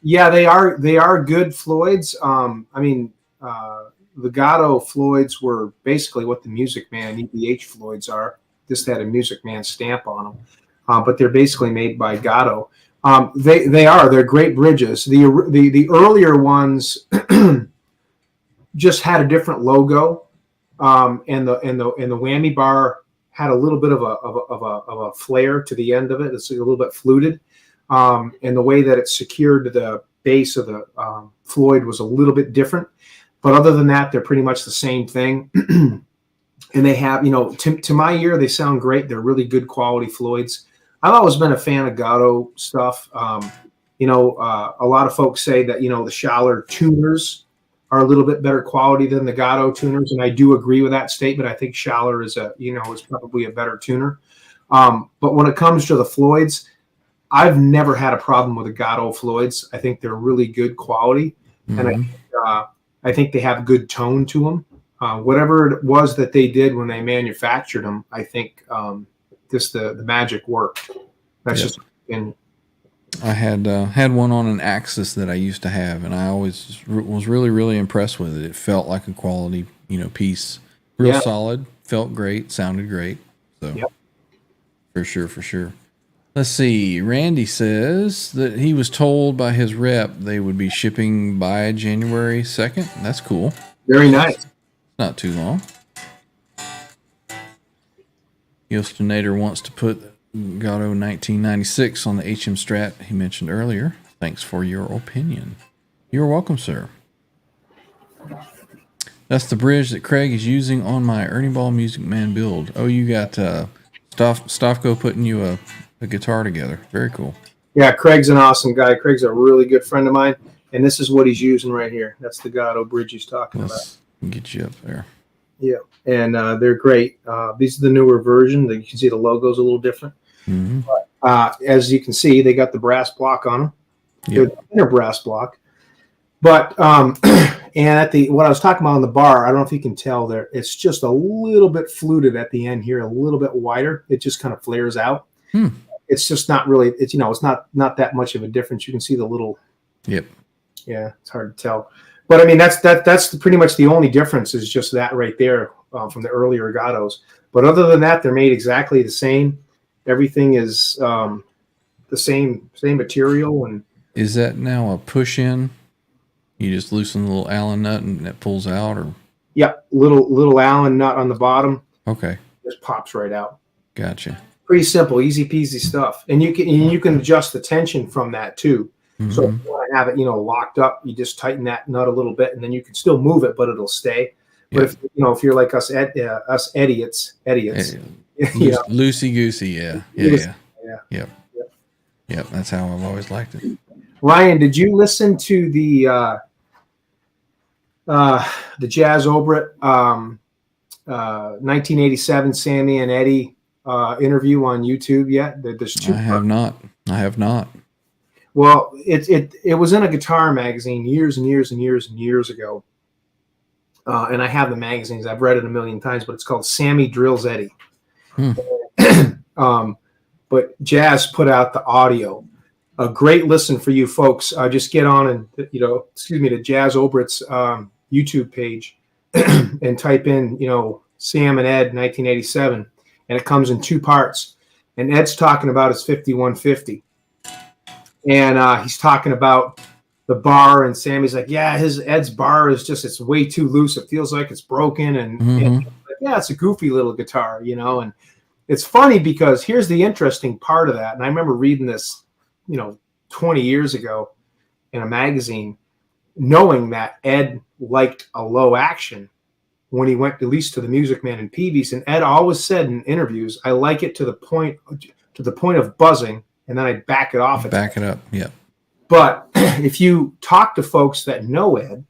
Speaker 3: Yeah, they are good Floyds. The Gatto Floyds were basically what the Music Man EBH Floyds are. Just had a Music Man stamp on them, but they're basically made by Gatto. They're great bridges. The earlier ones just had a different logo, and the whammy bar had a little bit of a flare to the end of it. It's a little bit fluted, and the way that it's secured to the base of the Floyd was a little bit different. But other than that, they're pretty much the same thing. And they have, to my ear, they sound great. They're really good quality Floyds. I've always been a fan of Gatto stuff. A lot of folks say that, the Schaller tuners are a little bit better quality than the Gatto tuners. And I do agree with that statement. I think Schaller is is probably a better tuner. But when it comes to the Floyds, I've never had a problem with the Gatto Floyds. I think they're really good quality. Mm-hmm. And I think they have good tone to them. Whatever it was that they did when they manufactured them, I think just the magic worked. That's just opinion.
Speaker 2: I had one on an Axis that I used to have, and I always was really, really impressed with it. It felt like a quality, piece. Real solid, felt great, sounded great. So for sure. Let's see. Randy says that he was told by his rep they would be shipping by January 2nd. That's cool.
Speaker 3: Very nice.
Speaker 2: Not too long. Yostinator wants to put Gatto 1996 on the HM Strat he mentioned earlier. Thanks for your opinion. You're welcome, sir. That's the bridge that Craig is using on my Ernie Ball Music Man build. Oh, you got Stofko putting you a guitar together. Very cool.
Speaker 3: Yeah, Craig's an awesome guy. Craig's a really good friend of mine, and this is what he's using right here. That's the Gatto bridge he's talking about.
Speaker 2: Get you up there.
Speaker 3: Yeah, and they're great. These are the newer version. You can see the logo's a little different.
Speaker 2: Mm-hmm.
Speaker 3: But, as you can see, they got the brass block on them. They're the inner brass block. But and at what I was talking about on the bar, I don't know if you can tell there, it's just a little bit fluted at the end here, a little bit wider. It just kind of flares out. It's just not really. It's it's not that much of a difference. You can see the little.
Speaker 2: Yep.
Speaker 3: Yeah, it's hard to tell. But I mean, that's pretty much the only difference is just that right there from the earlier Gattos. But other than that, they're made exactly the same. Everything is the same material. And
Speaker 2: is that now a push in? You just loosen the little Allen nut and it pulls out, or
Speaker 3: little Allen nut on the bottom.
Speaker 2: Okay,
Speaker 3: just pops right out.
Speaker 2: Gotcha.
Speaker 3: Pretty simple, easy peasy stuff. And you can adjust the tension from that too. Mm-hmm. So if you want to have it, locked up, you just tighten that nut a little bit, and then you can still move it, but it'll stay. But if you're like us idiots,
Speaker 2: loosey goosey, yeah. Yep. That's how I've always liked it.
Speaker 3: Ryan, did you listen to the Jazz Obrit 1987 Sammy and Eddie interview on YouTube yet? There's two.
Speaker 2: I have not.
Speaker 3: Well, it was in a guitar magazine years and years and years and years ago. And I have the magazines. I've read it a million times, but it's called Sammy Drills Eddie. But Jazz put out the audio. A great listen for you folks. Just get on and, to Jazz Obrecht's YouTube page and type in, Sam and Ed 1987. And it comes in 2 parts. And Ed's talking about his 5150. And he's talking about the bar, and Sammy's like, yeah, Ed's bar is it's way too loose. It feels like it's broken. And yeah, it's a goofy little guitar, and it's funny because here's the interesting part of that. And I remember reading this, 20 years ago in a magazine, knowing that Ed liked a low action when he went at least to the Music Man and Peavy's. And Ed always said in interviews, I like it to the point of buzzing, and then I back it off.
Speaker 2: Back it up. Yeah.
Speaker 3: But if you talk to folks that know Ed,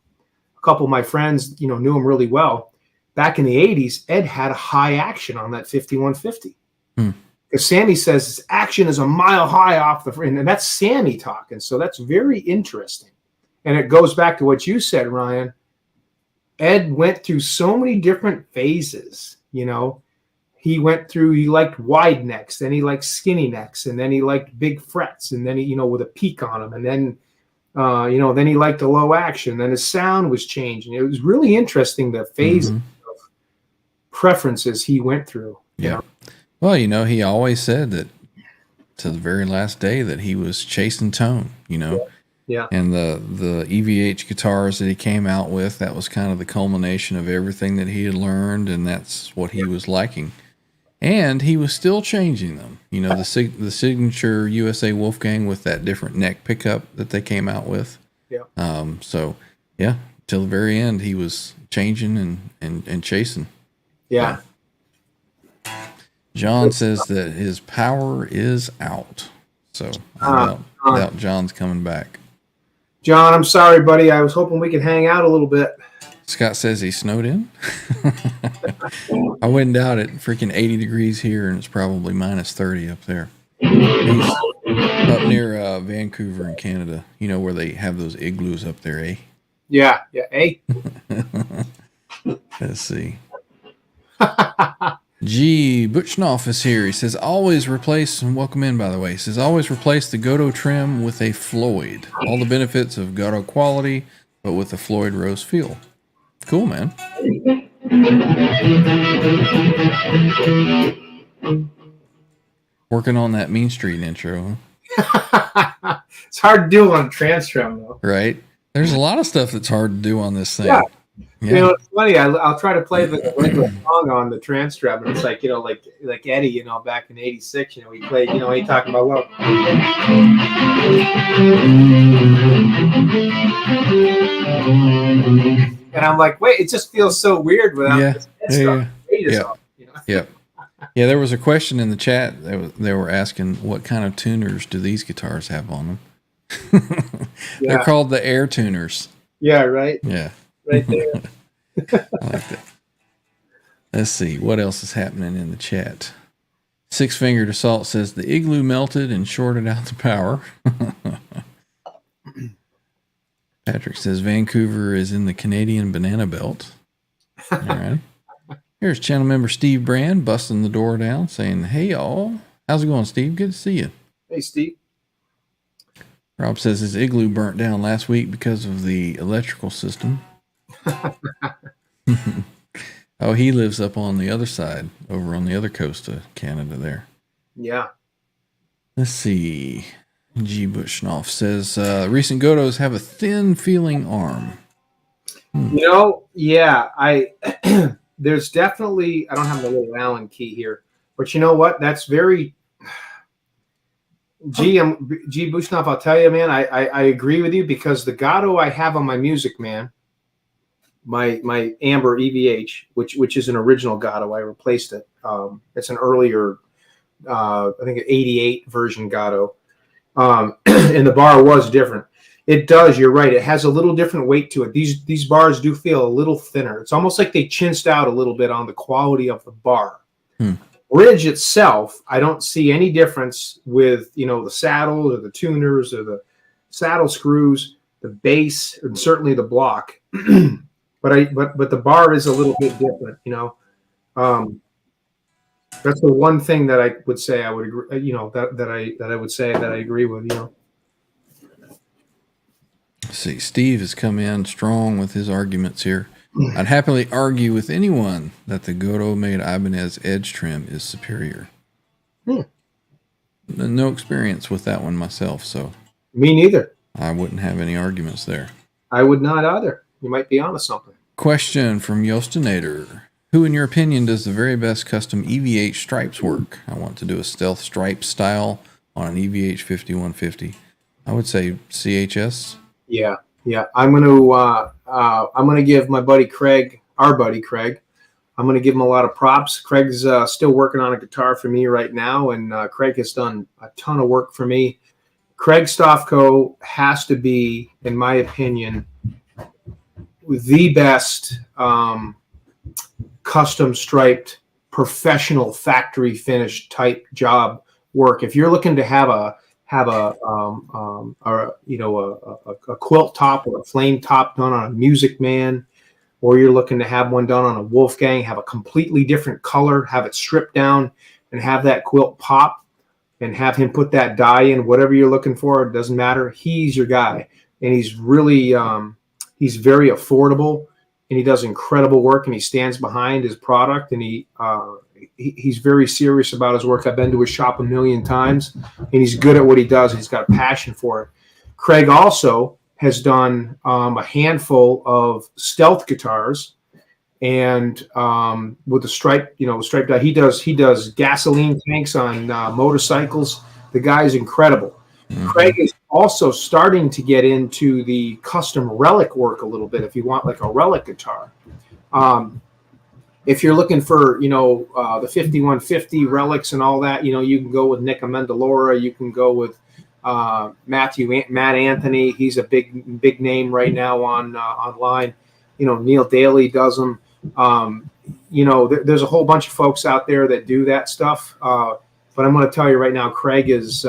Speaker 3: a couple of my friends, knew him really well. Back in the 80s, Ed had a high action on that 5150. Because Sammy says his action is a mile high off the front, and that's Sammy talking. So that's very interesting. And it goes back to what you said, Ryan. Ed went through so many different phases, He liked wide necks, then he liked skinny necks, and then he liked big frets, and then he, with a peak on them, and then, then he liked the low action. Then his sound was changing. It was really interesting the phase of preferences he went through.
Speaker 2: Yeah. Well, he always said that to the very last day that he was chasing tone.
Speaker 3: Yeah.
Speaker 2: And the EVH guitars that he came out with, that was kind of the culmination of everything that he had learned, and that's what he was liking. And he was still changing them. The signature USA Wolfgang with that different neck pickup that they came out with.
Speaker 3: Yeah.
Speaker 2: So, yeah, till the very end, he was changing and chasing.
Speaker 3: Yeah.
Speaker 2: John says that his power is out. So, I doubt John's coming back.
Speaker 3: John, I'm sorry, buddy. I was hoping we could hang out a little bit.
Speaker 2: Scott says he snowed in. I wouldn't doubt it. Freaking 80 degrees here, and it's probably minus 30 up there. He's up near Vancouver in Canada, where they have those igloos up there, eh?
Speaker 3: Yeah. Hey.
Speaker 2: Let's see. G. Butchnoff is here. He says, always replace, and welcome in, by the way. He says, always replace the Godot trim with a Floyd. All the benefits of Godot quality, but with a Floyd Rose feel. Cool, man. Working on that Mean Street intro,
Speaker 3: huh? It's hard to do on TransTrem, though.
Speaker 2: Right? There's a lot of stuff that's hard to do on this thing.
Speaker 3: Yeah. It's funny. I'll try to play the regular song on the TransTrem, and it's like like Eddie, back in '86, he played, he talking about love. And I'm like, wait, it just feels so weird without this stuff.
Speaker 2: Yeah. Yeah, there was a question in the chat. They were asking what kind of tuners do these guitars have on them? They're called the air tuners.
Speaker 3: Yeah, right.
Speaker 2: Yeah.
Speaker 3: Right there.
Speaker 2: I like that. Let's see. What else is happening in the chat? Six Fingered Assault says the igloo melted and shorted out the power. Patrick says Vancouver is in the Canadian banana belt. All right. Here's channel member Steve Brand busting the door down saying, hey, y'all. How's it going, Steve? Good to see you.
Speaker 3: Hey, Steve.
Speaker 2: Rob says his igloo burnt down last week because of the electrical system. Oh, he lives up on the other side, over on the other coast of Canada there.
Speaker 3: Yeah.
Speaker 2: Let's see. G. Bushnoff says, recent Godos have a thin feeling arm.
Speaker 3: There's definitely, I don't have the little Allen key here, but you know what? That's very, G. Bushnoff, I'll tell you, man, I agree with you, because the Gato I have on my Music Man, my Amber EVH, which is an original Gato, I replaced it. It's an earlier, I think an 88 version Gato. And the bar was different. It does. You're right. It has a little different weight to it. These bars do feel a little thinner. It's almost like they chinsed out a little bit on the quality of the bar. Bridge itself, I don't see any difference with, the saddles or the tuners or saddle screws, the base, and certainly the block. but the bar is a little bit different, you know. That's the one thing that I would say I would agree, you know, that I would say that I agree with, you know.
Speaker 2: Let's see, Steve has come in strong with his arguments here. I'd happily argue with anyone that the Goto made Ibanez edge trim is superior. No experience with that one myself, so.
Speaker 3: Me neither.
Speaker 2: I wouldn't have any arguments there.
Speaker 3: I would not either. You might be onto something.
Speaker 2: Question from Yostinator. Who, in your opinion, does the very best custom EVH stripes work? I want to do a stealth stripe style on an EVH 5150. I would say CHS.
Speaker 3: Yeah. I'm gonna give my buddy Craig, our buddy Craig, I'm gonna give him a lot of props. Craig's still working on a guitar for me right now, and Craig has done a ton of work for me. Craig Stofko has to be, in my opinion, the best custom striped professional factory finished type job work. If you're looking to have a quilt top or a flame top done on a Music Man, or you're looking to have one done on a Wolfgang, have a completely different color, have it stripped down, and have that quilt pop, and have him put that dye in, whatever you're looking for, it doesn't matter. He's your guy, and he's really he's very affordable, and he does incredible work, and he stands behind his product, and he's very serious about his work. I've been to his shop a million times, and he's good at what he does. He's got a passion for it. Craig also has done a handful of stealth guitars, and with the stripe, striped dye. He does gasoline tanks on motorcycles. The guy's incredible. Mm-hmm. Craig is also starting to get into the custom relic work a little bit. If you want like a relic guitar. If you're looking for, the 5150 relics and all that, you can go with Nick Amendolara. You can go with Matt Anthony. He's a big name right now online. Neil Daly does them. There's a whole bunch of folks out there that do that stuff. But I'm going to tell you right now, Craig is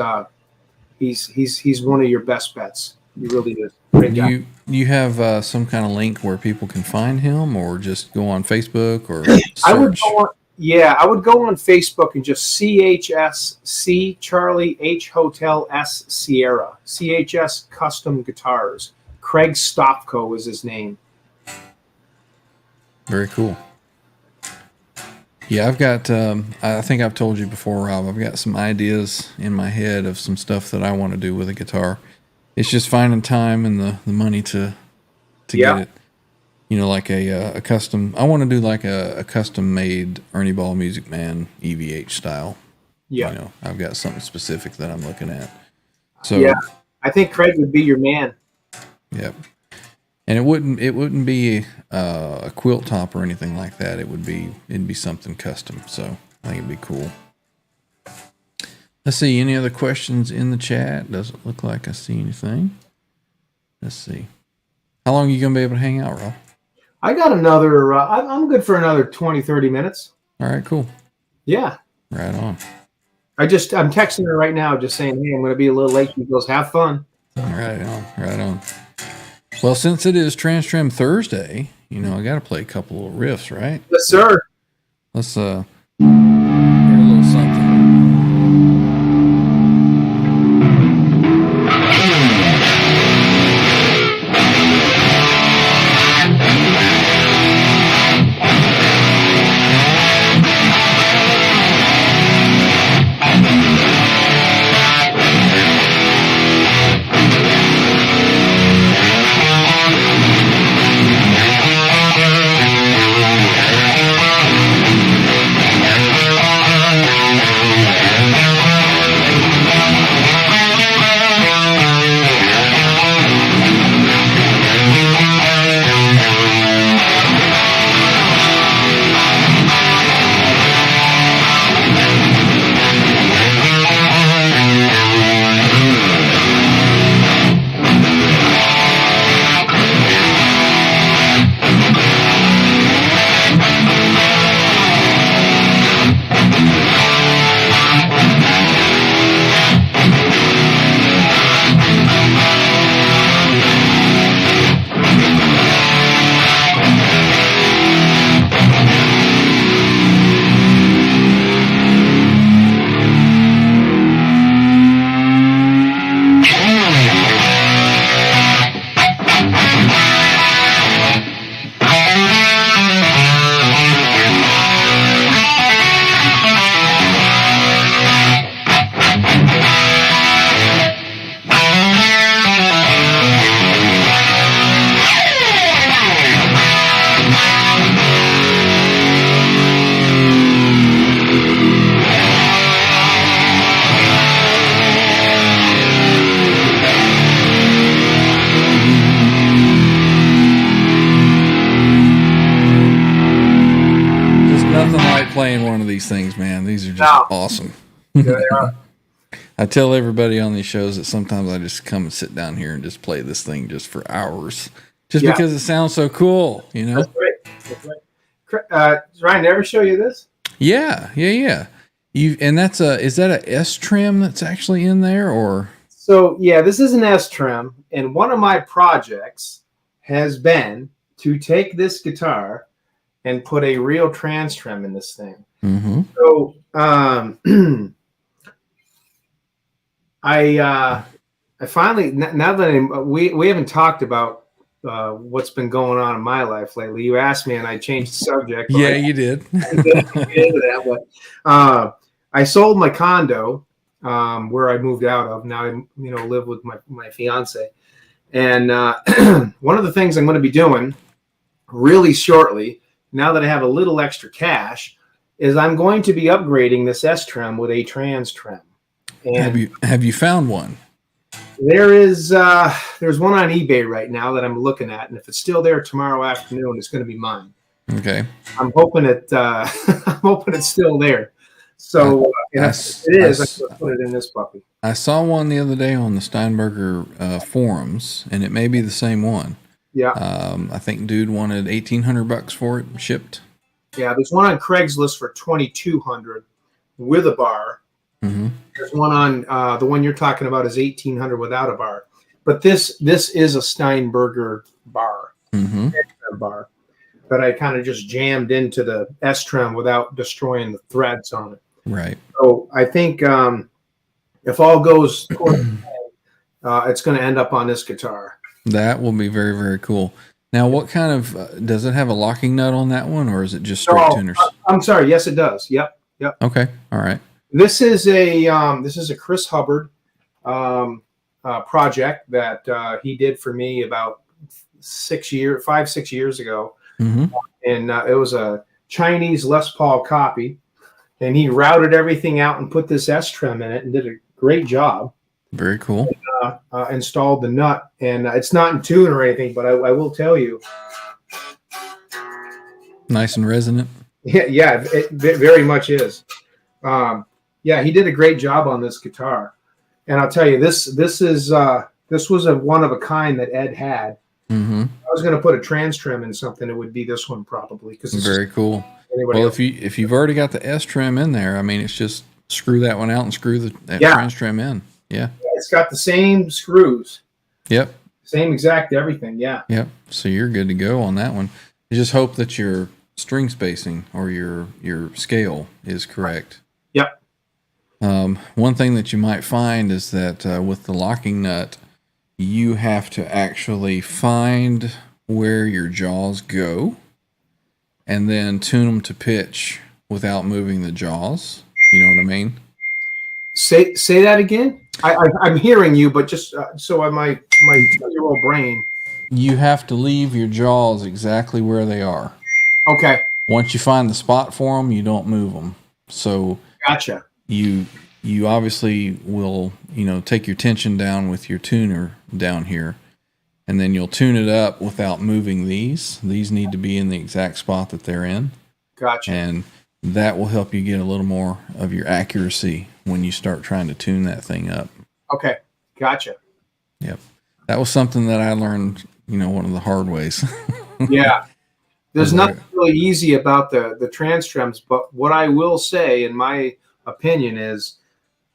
Speaker 3: he's one of your best bets. He really is.
Speaker 2: Do you have some kind of link where people can find him, or just go on Facebook or search?
Speaker 3: I would go on Facebook and just CHS C Charlie H Hotel S Sierra CHS Custom Guitars. Craig Stofko is his name.
Speaker 2: Very cool. Yeah, I've got. I think I've told you before, Rob. I've got some ideas in my head of some stuff that I want to do with a guitar. It's just finding time and the money to get it. Like a custom. I want to do like a custom made Ernie Ball Music Man EVH style. Yeah. I've got something specific that I'm looking at. So yeah,
Speaker 3: I think Craig would be your man.
Speaker 2: Yep. And it wouldn't be a quilt top or anything like that. It'd be something custom. So I think it'd be cool. Let's see. Any other questions in the chat? Doesn't look like I see anything. Let's see. How long are you going to be able to hang out, Rob?
Speaker 3: I got another, I'm good for another 20, 30 minutes.
Speaker 2: All right, cool.
Speaker 3: Yeah.
Speaker 2: Right on.
Speaker 3: I'm texting her right now just saying, hey, I'm going to be a little late. She goes, have fun.
Speaker 2: Right on. Well, since it is TransTrem Thursday, I got to play a couple of riffs, right?
Speaker 3: Yes, sir.
Speaker 2: Let's hear a little something. like playing one of these things, man. These are just
Speaker 3: No.
Speaker 2: awesome.
Speaker 3: Yeah, they are.
Speaker 2: I tell everybody on these shows that sometimes I just come and sit down here and just play this thing just for hours, just because it sounds so cool, you know?
Speaker 3: That's right. That's right. Ryan, did I ever show you this?
Speaker 2: Yeah. And that's is that a S trim that's actually in there, or?
Speaker 3: So yeah, this is an S trim, and one of my projects has been to take this guitar and put a real TransTrem in this thing.
Speaker 2: Mm-hmm.
Speaker 3: So I finally, now that we haven't talked about what's been going on in my life lately. You asked me, and I changed the subject.
Speaker 2: Yeah, you did.
Speaker 3: I didn't get into that, but I sold my condo where I moved out of. Now I live with my fiance, and one of the things I'm going to be doing really shortly, now that I have a little extra cash, is I'm going to be upgrading this S trim with a TransTrem. And
Speaker 2: have you found one?
Speaker 3: there's one on eBay right now that I'm looking at, and if it's still there tomorrow afternoon, it's going to be mine.
Speaker 2: Okay.
Speaker 3: I'm hoping it's still there. So if it is, I'm going to put it in this puppy.
Speaker 2: I saw one the other day on the Steinberger forums, and it may be the same one.
Speaker 3: Yeah.
Speaker 2: I think dude wanted $1,800 for it shipped.
Speaker 3: Yeah, there's one on Craigslist for $2,200 with a bar.
Speaker 2: Mm-hmm.
Speaker 3: There's one on the one you're talking about is $1,800 without a bar. But this is a Steinberger bar,
Speaker 2: mm-hmm.
Speaker 3: bar that I kind of just jammed into the S trim without destroying the threads on it.
Speaker 2: Right.
Speaker 3: So I think if all goes according, it's going to end up on this guitar.
Speaker 2: That will be very, very cool. Now, what kind of does it have a locking nut on that one, or is it just straight tuners?
Speaker 3: I'm sorry. Yes, it does. Yep.
Speaker 2: Okay. All right.
Speaker 3: This is a Chris Hubbard project that he did for me about 5-6 years ago,
Speaker 2: mm-hmm.
Speaker 3: and it was a Chinese Les Paul copy, and he routed everything out and put this S trim in it and did a great job.
Speaker 2: Very cool.
Speaker 3: Installed the nut, and it's not in tune or anything, but I will tell you,
Speaker 2: nice and resonant.
Speaker 3: Yeah, it very much is. Yeah, he did a great job on this guitar, and I'll tell you, this was a one of a kind that Ed had.
Speaker 2: Mm-hmm.
Speaker 3: I was going to put a TransTrem in something, it would be this one probably, because it's
Speaker 2: very cool. Well, if you've already got the S trim in there, I mean, it's just screw that one out and screw that TransTrem in. Yeah.
Speaker 3: It's got the same screws.
Speaker 2: Yep.
Speaker 3: Same exact everything. Yeah.
Speaker 2: Yep. So you're good to go on that one. You just hope that your string spacing or your scale is correct.
Speaker 3: Yep.
Speaker 2: One thing that you might find is that with the locking nut, you have to actually find where your jaws go and then tune them to pitch without moving the jaws. You know what I mean?
Speaker 3: Say that again. I'm hearing you, but just so my 2-year-old brain.
Speaker 2: You have to leave your jaws exactly where they are.
Speaker 3: Okay.
Speaker 2: Once you find the spot for them, you don't move them. So
Speaker 3: gotcha.
Speaker 2: You obviously will, take your tension down with your tuner down here, and then you'll tune it up without moving these. These need to be in the exact spot that they're in.
Speaker 3: Gotcha.
Speaker 2: And that will help you get a little more of your accuracy when you start trying to tune that thing up.
Speaker 3: Okay. Gotcha.
Speaker 2: Yep. That was something that I learned, one of the hard ways.
Speaker 3: Yeah. There's nothing really easy about the TransTrems, but what I will say, in my opinion, is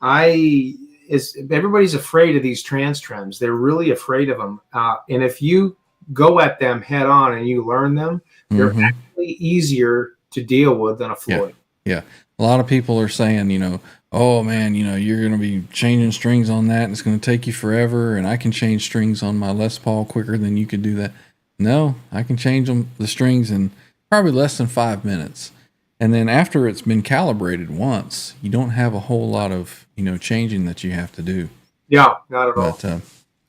Speaker 3: everybody's afraid of these TransTrems. They're really afraid of them. And if you go at them head on and you learn them, they're
Speaker 2: mm-hmm.
Speaker 3: actually easier to deal with than a Floyd.
Speaker 2: Yeah. A lot of people are saying, oh man, you're going to be changing strings on that and it's going to take you forever. And I can change strings on my Les Paul quicker than you could do that. No, I can change the strings in probably less than 5 minutes. And then after it's been calibrated once, you don't have a whole lot of, changing that you have to do.
Speaker 3: Yeah, not at all.
Speaker 2: But,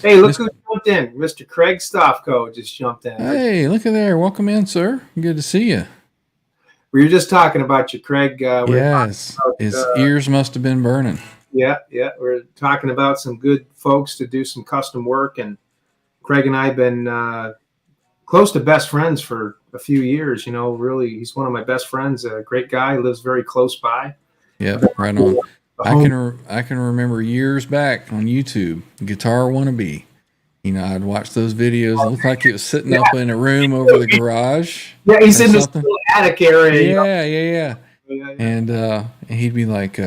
Speaker 3: hey, look who jumped in. Mr. Craig Stoffco just jumped in.
Speaker 2: Hey, look at there. Welcome in, sir. Good to see you.
Speaker 3: We were just talking about you, Craig.
Speaker 2: Yes, his ears must have been burning.
Speaker 3: Yeah. We're talking about some good folks to do some custom work, and Craig and I have been close to best friends for a few years. You know, really, he's one of my best friends. A great guy, lives very close by.
Speaker 2: Yeah, right on. I can remember years back on YouTube, Guitar Wannabe. You know, I'd watch those videos. It looked like it was sitting up in a room over the garage.
Speaker 3: Yeah, he's in this
Speaker 2: something.
Speaker 3: little attic area. You know?
Speaker 2: Yeah.
Speaker 3: Yeah.
Speaker 2: And he'd be like,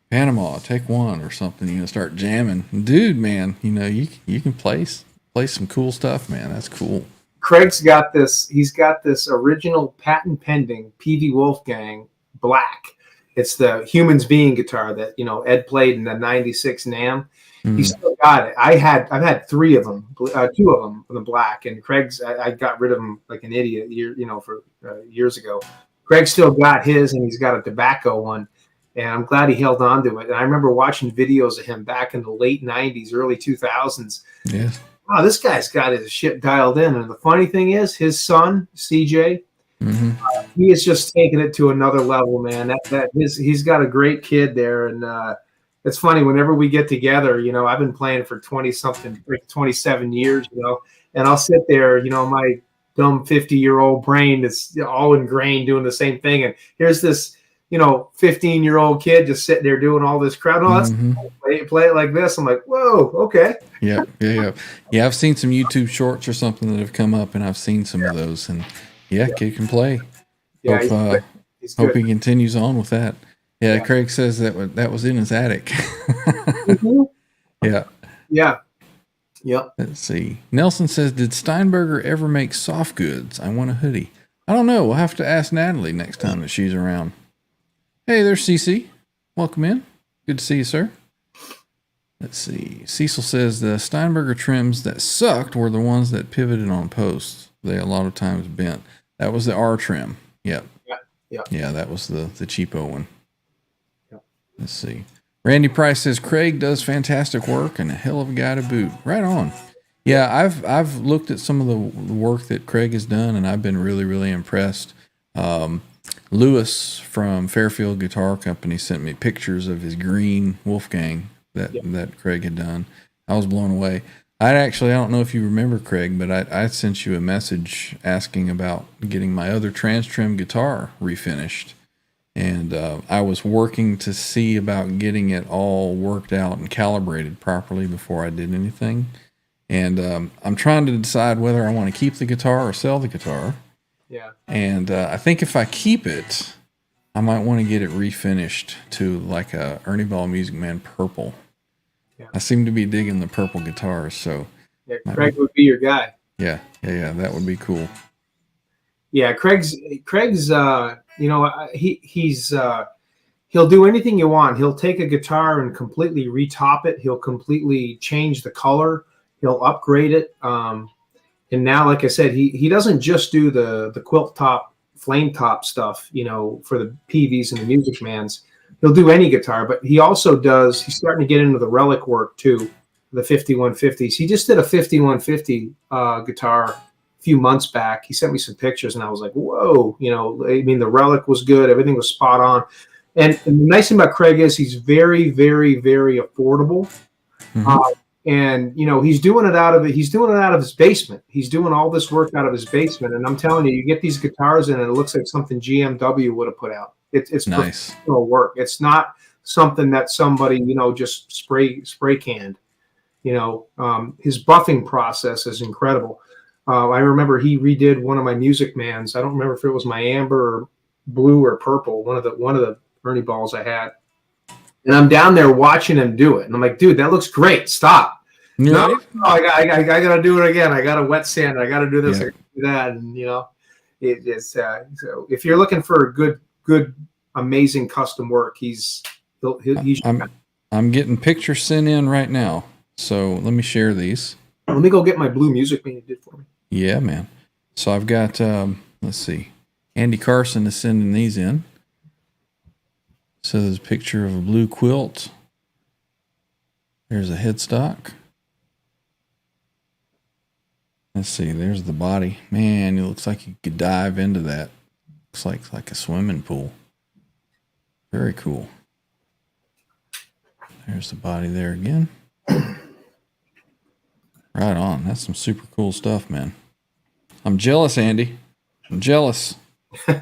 Speaker 2: Panama, take one or something, you know, start jamming. Dude, man, you know, you can play some cool stuff, man. That's cool.
Speaker 3: Craig's got this. He's got this original patent pending PV Wolfgang Black. It's the Humans Being guitar that, you know, Ed played in the '96 NAMM. He's still got it. I've had 3 of them, 2 of them, the black, and Craig's. I got rid of them like an idiot, for years ago. Craig still got his, and he's got a tobacco one, and I'm glad he held on to it. And I remember watching videos of him back in the late '90s, early 2000s.
Speaker 2: Yes.
Speaker 3: Wow, this guy's got his shit dialed in. And the funny thing is, his son CJ, he is just taking it to another level, man. He's got a great kid there, and it's funny whenever we get together. You know, I've been playing for 27 years, you know, and I'll sit there, you know, my dumb 50-year-old brain is all ingrained doing the same thing, and here's this, you know, 15-year-old kid just sitting there doing all this crowd. Oh, that's play it like this. I'm like, whoa, okay.
Speaker 2: Yeah. I've seen some YouTube shorts or something that have come up, and I've seen some of those, and kid can play.
Speaker 3: Yeah,
Speaker 2: hope he continues on with that. Yeah, Craig says that was in his attic. Yeah. Let's see. Nelson says, did Steinberger ever make soft goods? I want a hoodie. I don't know. We'll have to ask Natalie next time that she's around. Hey, there's Cece. Welcome in. Good to see you, sir. Let's see. Cecil says the Steinberger trims that sucked were the ones that pivoted on posts. They a lot of times bent. That was the R trim. Yep. Yeah, that was the cheapo one.
Speaker 3: Yep.
Speaker 2: Let's see. Randy Price says Craig does fantastic work and a hell of a guy to boot. Right on. Yeah, I've looked at some of the work that Craig has done, and I've been really, really impressed. Lewis from Fairfield Guitar Company sent me pictures of his green Wolfgang that Craig had done. I was blown away. I don't know if you remember, Craig, but I sent you a message asking about getting my other TransTrem guitar refinished. And I was working to see about getting it all worked out and calibrated properly before I did anything. And I'm trying to decide whether I want to keep the guitar or sell the guitar.
Speaker 3: Yeah.
Speaker 2: And I think if I keep it, I might want to get it refinished to like a Ernie Ball Music Man purple. Yeah. I seem to be digging the purple guitars, so
Speaker 3: Craig would be your guy.
Speaker 2: Yeah, that would be cool.
Speaker 3: Yeah, Craig's you know, he's he'll do anything you want. He'll take a guitar and completely retop it. He'll completely change the color. He'll upgrade it. And now, like I said, he doesn't just do the quilt top, flame top stuff, you know, for the PVs and the Music Mans. He'll do any guitar, but he also does. He's starting to get into the relic work too, the 5150s. He just did a 5150 guitar a few months back. He sent me some pictures, and I was like, "Whoa!" You know, I mean, the relic was good. Everything was spot on. And the nice thing about Craig is he's very, very, very affordable. And you know, he's doing it out of his basement. He's doing all this work out of his basement. And I'm telling you, you get these guitars in, and it looks like something GMW would have put out. It's
Speaker 2: nice
Speaker 3: professional work. It's not something that somebody, you know, just spray canned. You know, his buffing process is incredible. I remember he redid one of my Music Mans. I don't remember if it was my amber or blue or purple, one of the Ernie balls I had. And I'm down there watching him do it, and I'm like, dude, that looks great. Stop. No, I got to do it again. I got to wet sand. I got to do this. I got to do that. And you know, it's so if you're looking for good, amazing custom work, he's.
Speaker 2: I'm getting pictures sent in right now, so let me share these.
Speaker 3: Let me go get my blue Music Man you did for me.
Speaker 2: Yeah, man. So I've got let's see, Andy Carson is sending these in. So there's a picture of a blue quilt. There's a headstock. Let's see, there's the body. Man, it looks like you could dive into that. Looks like a swimming pool. Very cool. There's the body there again. Right on. That's some super cool stuff, man. I'm jealous, Andy. I'm jealous. All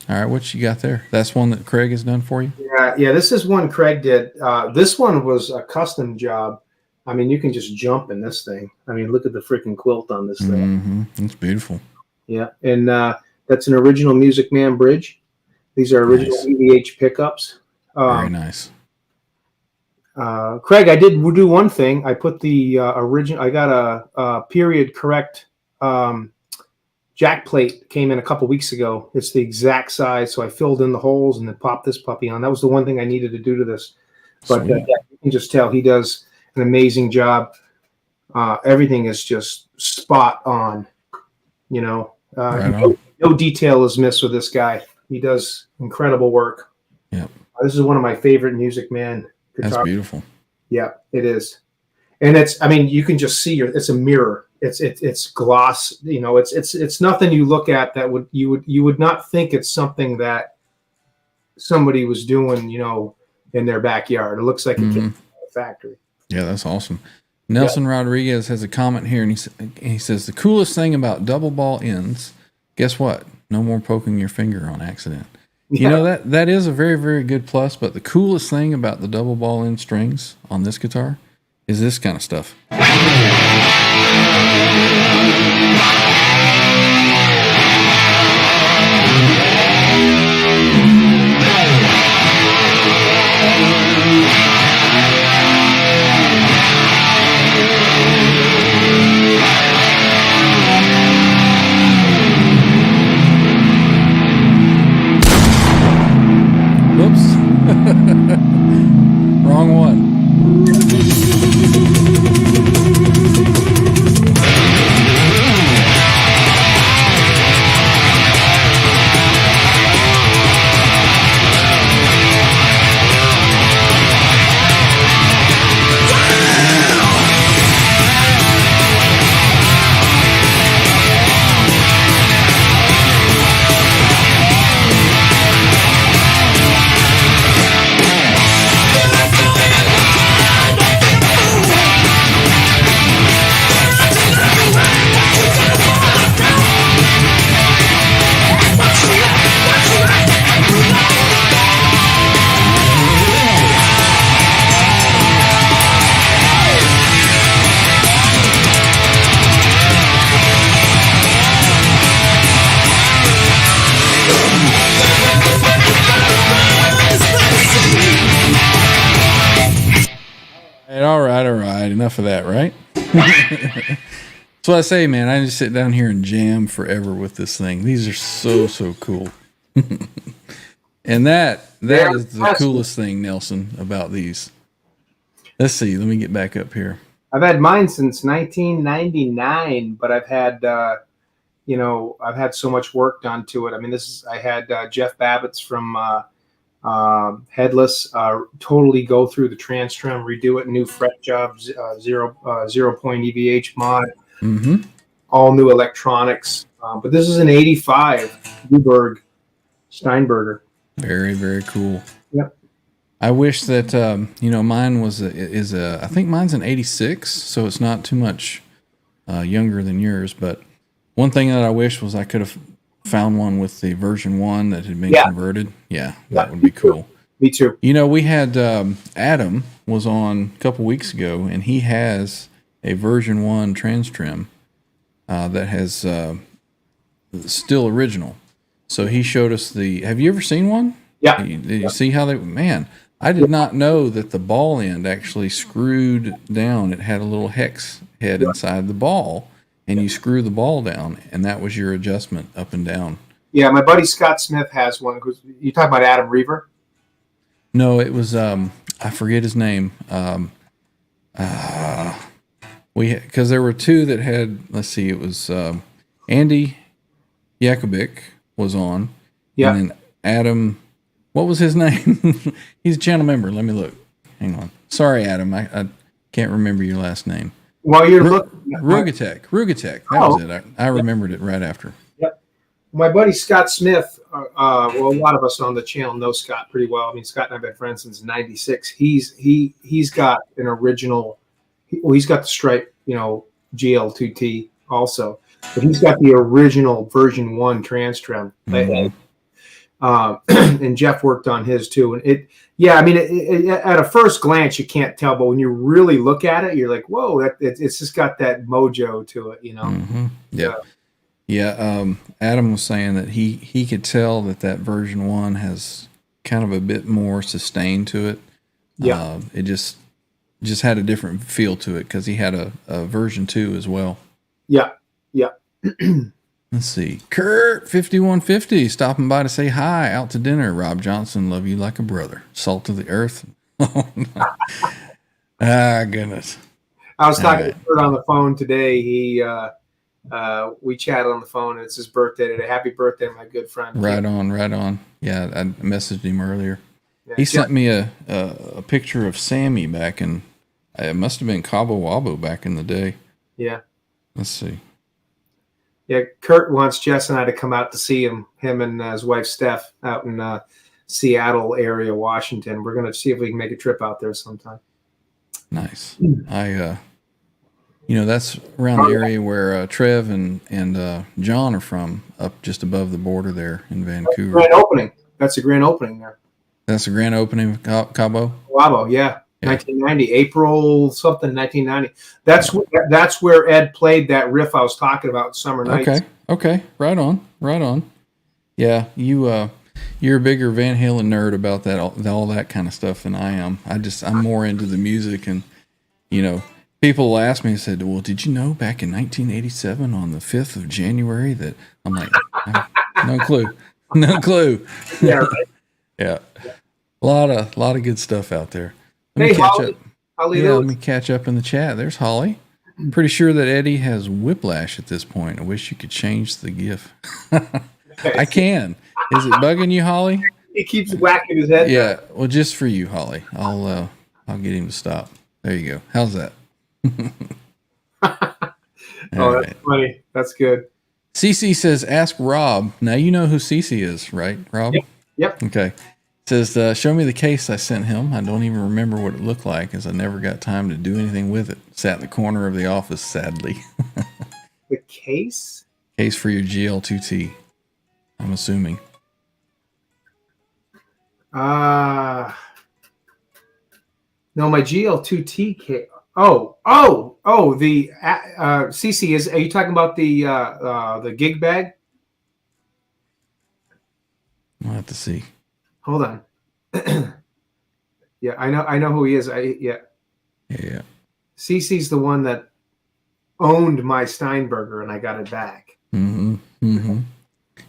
Speaker 2: right, what you got there? That's one that Craig has done for you?
Speaker 3: Yeah. This is one Craig did. This one was a custom job. I mean, you can just jump in this thing. I mean, look at the freaking quilt on this thing.
Speaker 2: It's beautiful.
Speaker 3: Yeah, and that's an original Music Man bridge. These are original EVH pickups.
Speaker 2: Very nice.
Speaker 3: Craig, I did do one thing. I put the original. I got a period correct jack plate. Came in a couple weeks ago. It's the exact size, so I filled in the holes and then popped this puppy on. That was the one thing I needed to do to this. But you can just tell he does an amazing job. Everything is just spot on. You know, no detail is missed with this guy. He does incredible work.
Speaker 2: Yeah,
Speaker 3: this is one of my favorite Music Man guitars.
Speaker 2: That's beautiful.
Speaker 3: Yeah, it is, and it's. I mean, you can just see it's a mirror. It's gloss. You know, it's nothing you look at that you would not think it's something that somebody was doing. You know, in their backyard. It looks like it came from a factory.
Speaker 2: Yeah, that's awesome. Nelson Rodriguez has a comment here, and he says the coolest thing about double ball ends. Guess what? No more poking your finger on accident. Yeah. You know, that is a very, very good plus, but the coolest thing about the double ball end strings on this guitar is this kind of stuff. Wrong one. All right. Enough of that, right? That's what I say, man. I just sit down here and jam forever with this thing. These are so cool. And that is the coolest thing, Nelson, about these. Let's see. Let me get back up here.
Speaker 3: I've had mine since 1999, but I've had, I've had so much work done to it. I mean, I had Jeff Babbitt's from Headless totally go through the TransTrem, redo it, new fret job, 0 point EVH mod, all new electronics. But this is an 85 Newberg Steinberger.
Speaker 2: Very, very cool.
Speaker 3: Yep.
Speaker 2: I wish that mine I think mine's an 86, so it's not too much younger than yours. But one thing that I wish was I could have found one with the version 1 that had been converted. Yeah, that would be cool.
Speaker 3: Me too.
Speaker 2: You know, we had Adam was on a couple weeks ago, and he has a version 1 TransTrem that has still original. So he showed us have you ever seen one?
Speaker 3: Yeah.
Speaker 2: Did you see how I did not know that the ball end actually screwed down. It had a little hex head inside the ball, and you screw the ball down, and that was your adjustment up and down. Yeah,
Speaker 3: my buddy Scott Smith has one. You talking about Adam Reaver?
Speaker 2: No, it was I forget his name. Because there were two that had. Let's see, it was Andy Yakovic was on.
Speaker 3: Yeah.
Speaker 2: And then Adam. What was his name? He's a channel member. Let me look. Hang on. Sorry, Adam. I can't remember your last name.
Speaker 3: Well, you're looking.
Speaker 2: Rugatech. That was it. I remembered it right after.
Speaker 3: Yep. My buddy Scott Smith. A lot of us on the channel know Scott pretty well. I mean, Scott and I've been friends since '96. He's got an original. He's got the Stripe, GL2T also, but he's got the original version 1 TransTrem. And Jeff worked on his too. And at a first glance, you can't tell, but when you really look at it, you're like, whoa, it's just got that mojo to it,
Speaker 2: Yeah. Adam was saying that he could tell that version 1 has kind of a bit more sustain to it.
Speaker 3: Yeah.
Speaker 2: It just had a different feel to it because he had a version 2 as well.
Speaker 3: Yeah.
Speaker 2: Let's see. Kurt 5150 stopping by to say hi. Out to dinner. Rob Johnson, love you like a brother. Salt of the earth. Oh, no. Goodness.
Speaker 3: I was talking to Kurt on the phone today. We chatted on the phone, and it's his birthday today. Happy birthday, my good friend.
Speaker 2: Right on. Yeah, I messaged him earlier.
Speaker 3: Yeah,
Speaker 2: he sent me a picture of Sammy back in, it must have been Cabo Wabo back in the day.
Speaker 3: Yeah.
Speaker 2: Let's see.
Speaker 3: Yeah, Kurt wants Jess and I to come out to see him and his wife Steph out in Seattle area, Washington. We're going to see if we can make a trip out there sometime.
Speaker 2: Nice. That's around the area where Trev and John are from, up just above the border there in Vancouver.
Speaker 3: Grand opening. That's a grand opening there.
Speaker 2: That's a grand opening of Cabo?
Speaker 3: Wabo, yeah. 1990, April something, 1990. That's where Ed played that riff I was talking about, Summer Nights.
Speaker 2: Okay. Right on. Yeah, you're a bigger Van Halen nerd about that all that kind of stuff than I am. I'm more into the music, and people will ask me and said, "Well, did you know back in 1987 on the 5th of January that?" I'm like, no clue.
Speaker 3: Yeah, right.
Speaker 2: Yeah. A lot of good stuff out there. Let me catch up in the chat. There's Holly. Pretty sure that Eddie has whiplash at this point. I wish you could change the GIF. I can. Is it bugging you, Holly?
Speaker 3: He keeps whacking his head.
Speaker 2: Yeah. Well, just for you, Holly. I'll get him to stop. There you go. How's that?
Speaker 3: That's funny. That's good.
Speaker 2: CC says, ask Rob. Now you know who CC is, right, Rob?
Speaker 3: Yep.
Speaker 2: Okay. Says, show me the case I sent him. I don't even remember what it looked like, as I never got time to do anything with it. Sat in the corner of the office, sadly.
Speaker 3: The case?
Speaker 2: Case for your GL2T, I'm assuming.
Speaker 3: No, my GL2T case. The CC are you talking about the gig bag?
Speaker 2: I'll have to see.
Speaker 3: Hold on. Yeah, I know who he is.
Speaker 2: Yeah.
Speaker 3: CC's the one that owned my Steinberger, and I got it back.
Speaker 2: Mm-hmm.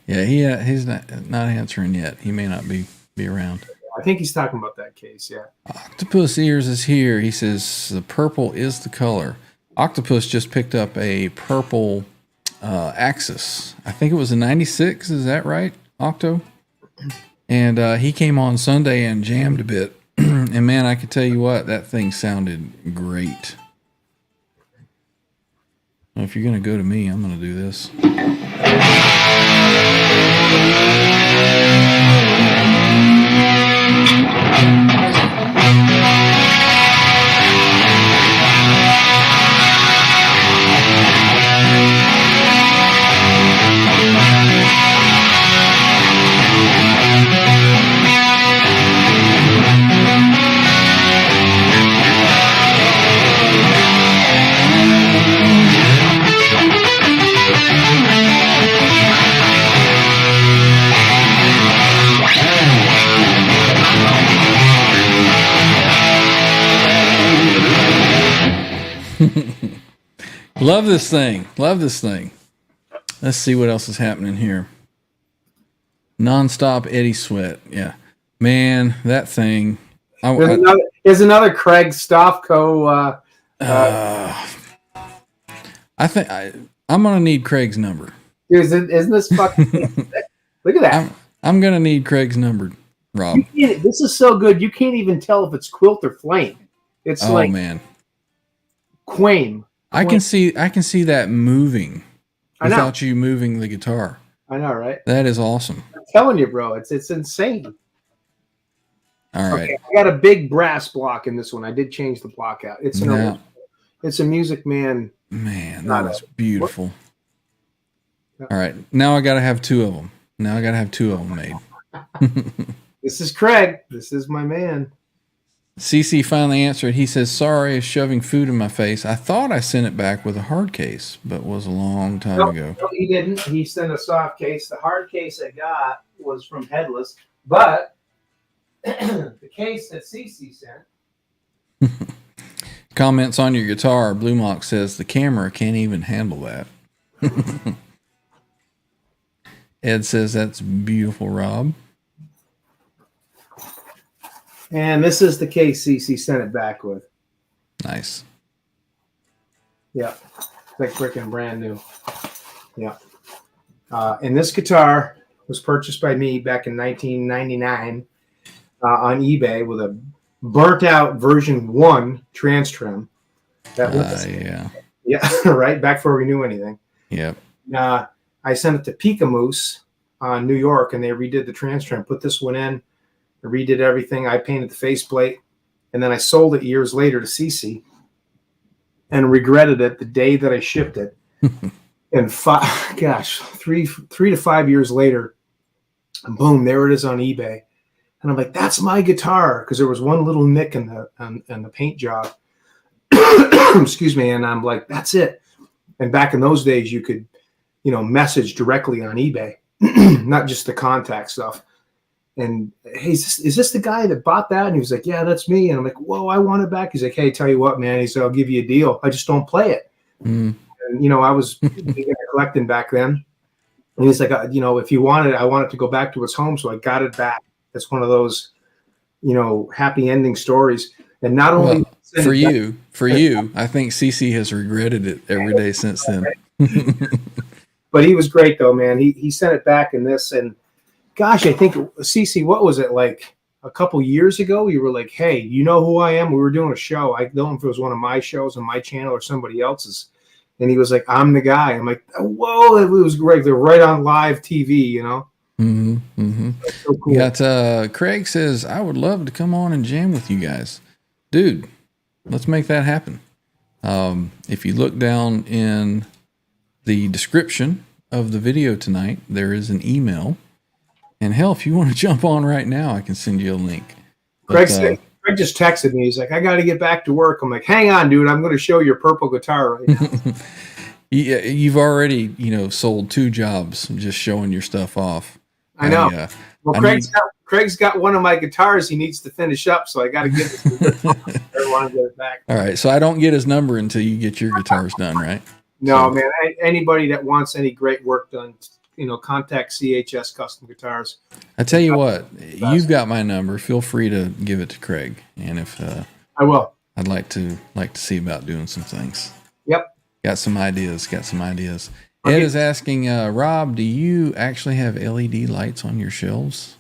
Speaker 2: Yeah, he's not answering yet. He may not be around.
Speaker 3: I think he's talking about that case. Yeah.
Speaker 2: Octopus Ears is here. He says the purple is the color. Octopus just picked up a purple Axis. I think it was a 96. Is that right, Octo? And he came on Sunday and jammed a bit. And man, I can tell you what, that thing sounded great. Now, if you're going to go to me, I'm going to do this. Love this thing. Let's see what else is happening here. Nonstop Eddie Sweat. Yeah. Man, that thing.
Speaker 3: There's another Craig Stoffco.
Speaker 2: I think I'm going to need Craig's number.
Speaker 3: Isn't this fucking... Look at that.
Speaker 2: I'm going to need Craig's number, Rob.
Speaker 3: This is so good. You can't even tell if it's quilt or flame. It's
Speaker 2: man.
Speaker 3: Quame.
Speaker 2: I can see that moving without you moving the guitar.
Speaker 3: I know, right?
Speaker 2: That is awesome.
Speaker 3: I'm telling you, bro, it's insane.
Speaker 2: All right.
Speaker 3: Okay, I got a big brass block in this one. I did change the block out. It's an It's a Music Man.
Speaker 2: Man, that is beautiful. All right, now I got to have two of them. Made.
Speaker 3: This is Craig. This is my man.
Speaker 2: CC finally answered. He says, sorry, is shoving food in my face. I thought I sent it back with a hard case, but was a long time ago.
Speaker 3: No, he didn't. He sent a soft case. The hard case I got was from Headless, but the case that CC sent.
Speaker 2: Comments on your guitar. Blue Mock says, the camera can't even handle that. Ed says, that's beautiful, Rob.
Speaker 3: And this is the case CC sent it back with.
Speaker 2: Nice.
Speaker 3: Yeah. It's like freaking brand new. Yeah. And this guitar was purchased by me back in 1999 on eBay with a burnt out version 1 TransTrem. That was,
Speaker 2: yeah.
Speaker 3: Yeah, right back before we knew anything.
Speaker 2: Yep.
Speaker 3: I sent it to Pika Moose on New York, and they redid the TransTrem, put this one in, redid everything. I painted the faceplate, and then I sold it years later to CC and regretted it the day that I shipped it. And 3 to 5 years later, boom, there it is on eBay. And I'm like, that's my guitar, because there was one little nick in the paint job. Excuse me. And I'm like, that's it. And back in those days, you could, message directly on eBay, not just the contact stuff. And hey, is this the guy that bought that? And he was like, yeah, that's me. And I'm like, whoa, I want it back. He's like, hey, tell you what, man. He said, I'll give you a deal. I just don't play it. And, I was collecting back then. And he's like, if you want it, I want it to go back to its home. So I got it back. It's one of those, happy ending stories. And not only
Speaker 2: for you, I think CC has regretted it every day since then.
Speaker 3: But he was great though, man. He sent it back in this, and gosh, I think CC, what was it, like a couple years ago? You were like, hey, you know who I am? We were doing a show. I don't know if it was one of my shows on my channel or somebody else's. And he was like, I'm the guy. I'm like, whoa, it was great. They're right on live TV, So cool.
Speaker 2: Got Craig says, I would love to come on and jam with you guys. Dude, let's make that happen. If you look down in the description of the video tonight, there is an email. And hell, if you want to jump on right now, I can send you a link.
Speaker 3: Craig just texted me. He's like, I got to get back to work. I'm like, hang on, dude. I'm going to show your purple guitar right now.
Speaker 2: You've already, sold 2 jobs just showing your stuff off.
Speaker 3: I know. Craig's got one of my guitars he needs to finish up, so I got to give it to him. I want to get it back.
Speaker 2: All right, so I don't get his number until you get your guitars done, right?
Speaker 3: No, man. Anybody that wants any great work done, contact CHS Custom Guitars.
Speaker 2: I tell you what, you've got my number. Feel free to give it to Craig, and if
Speaker 3: I will,
Speaker 2: I'd like to see about doing some things.
Speaker 3: Yep.
Speaker 2: Got some ideas. Ed is asking, Rob, do you actually have LED lights on your shelves?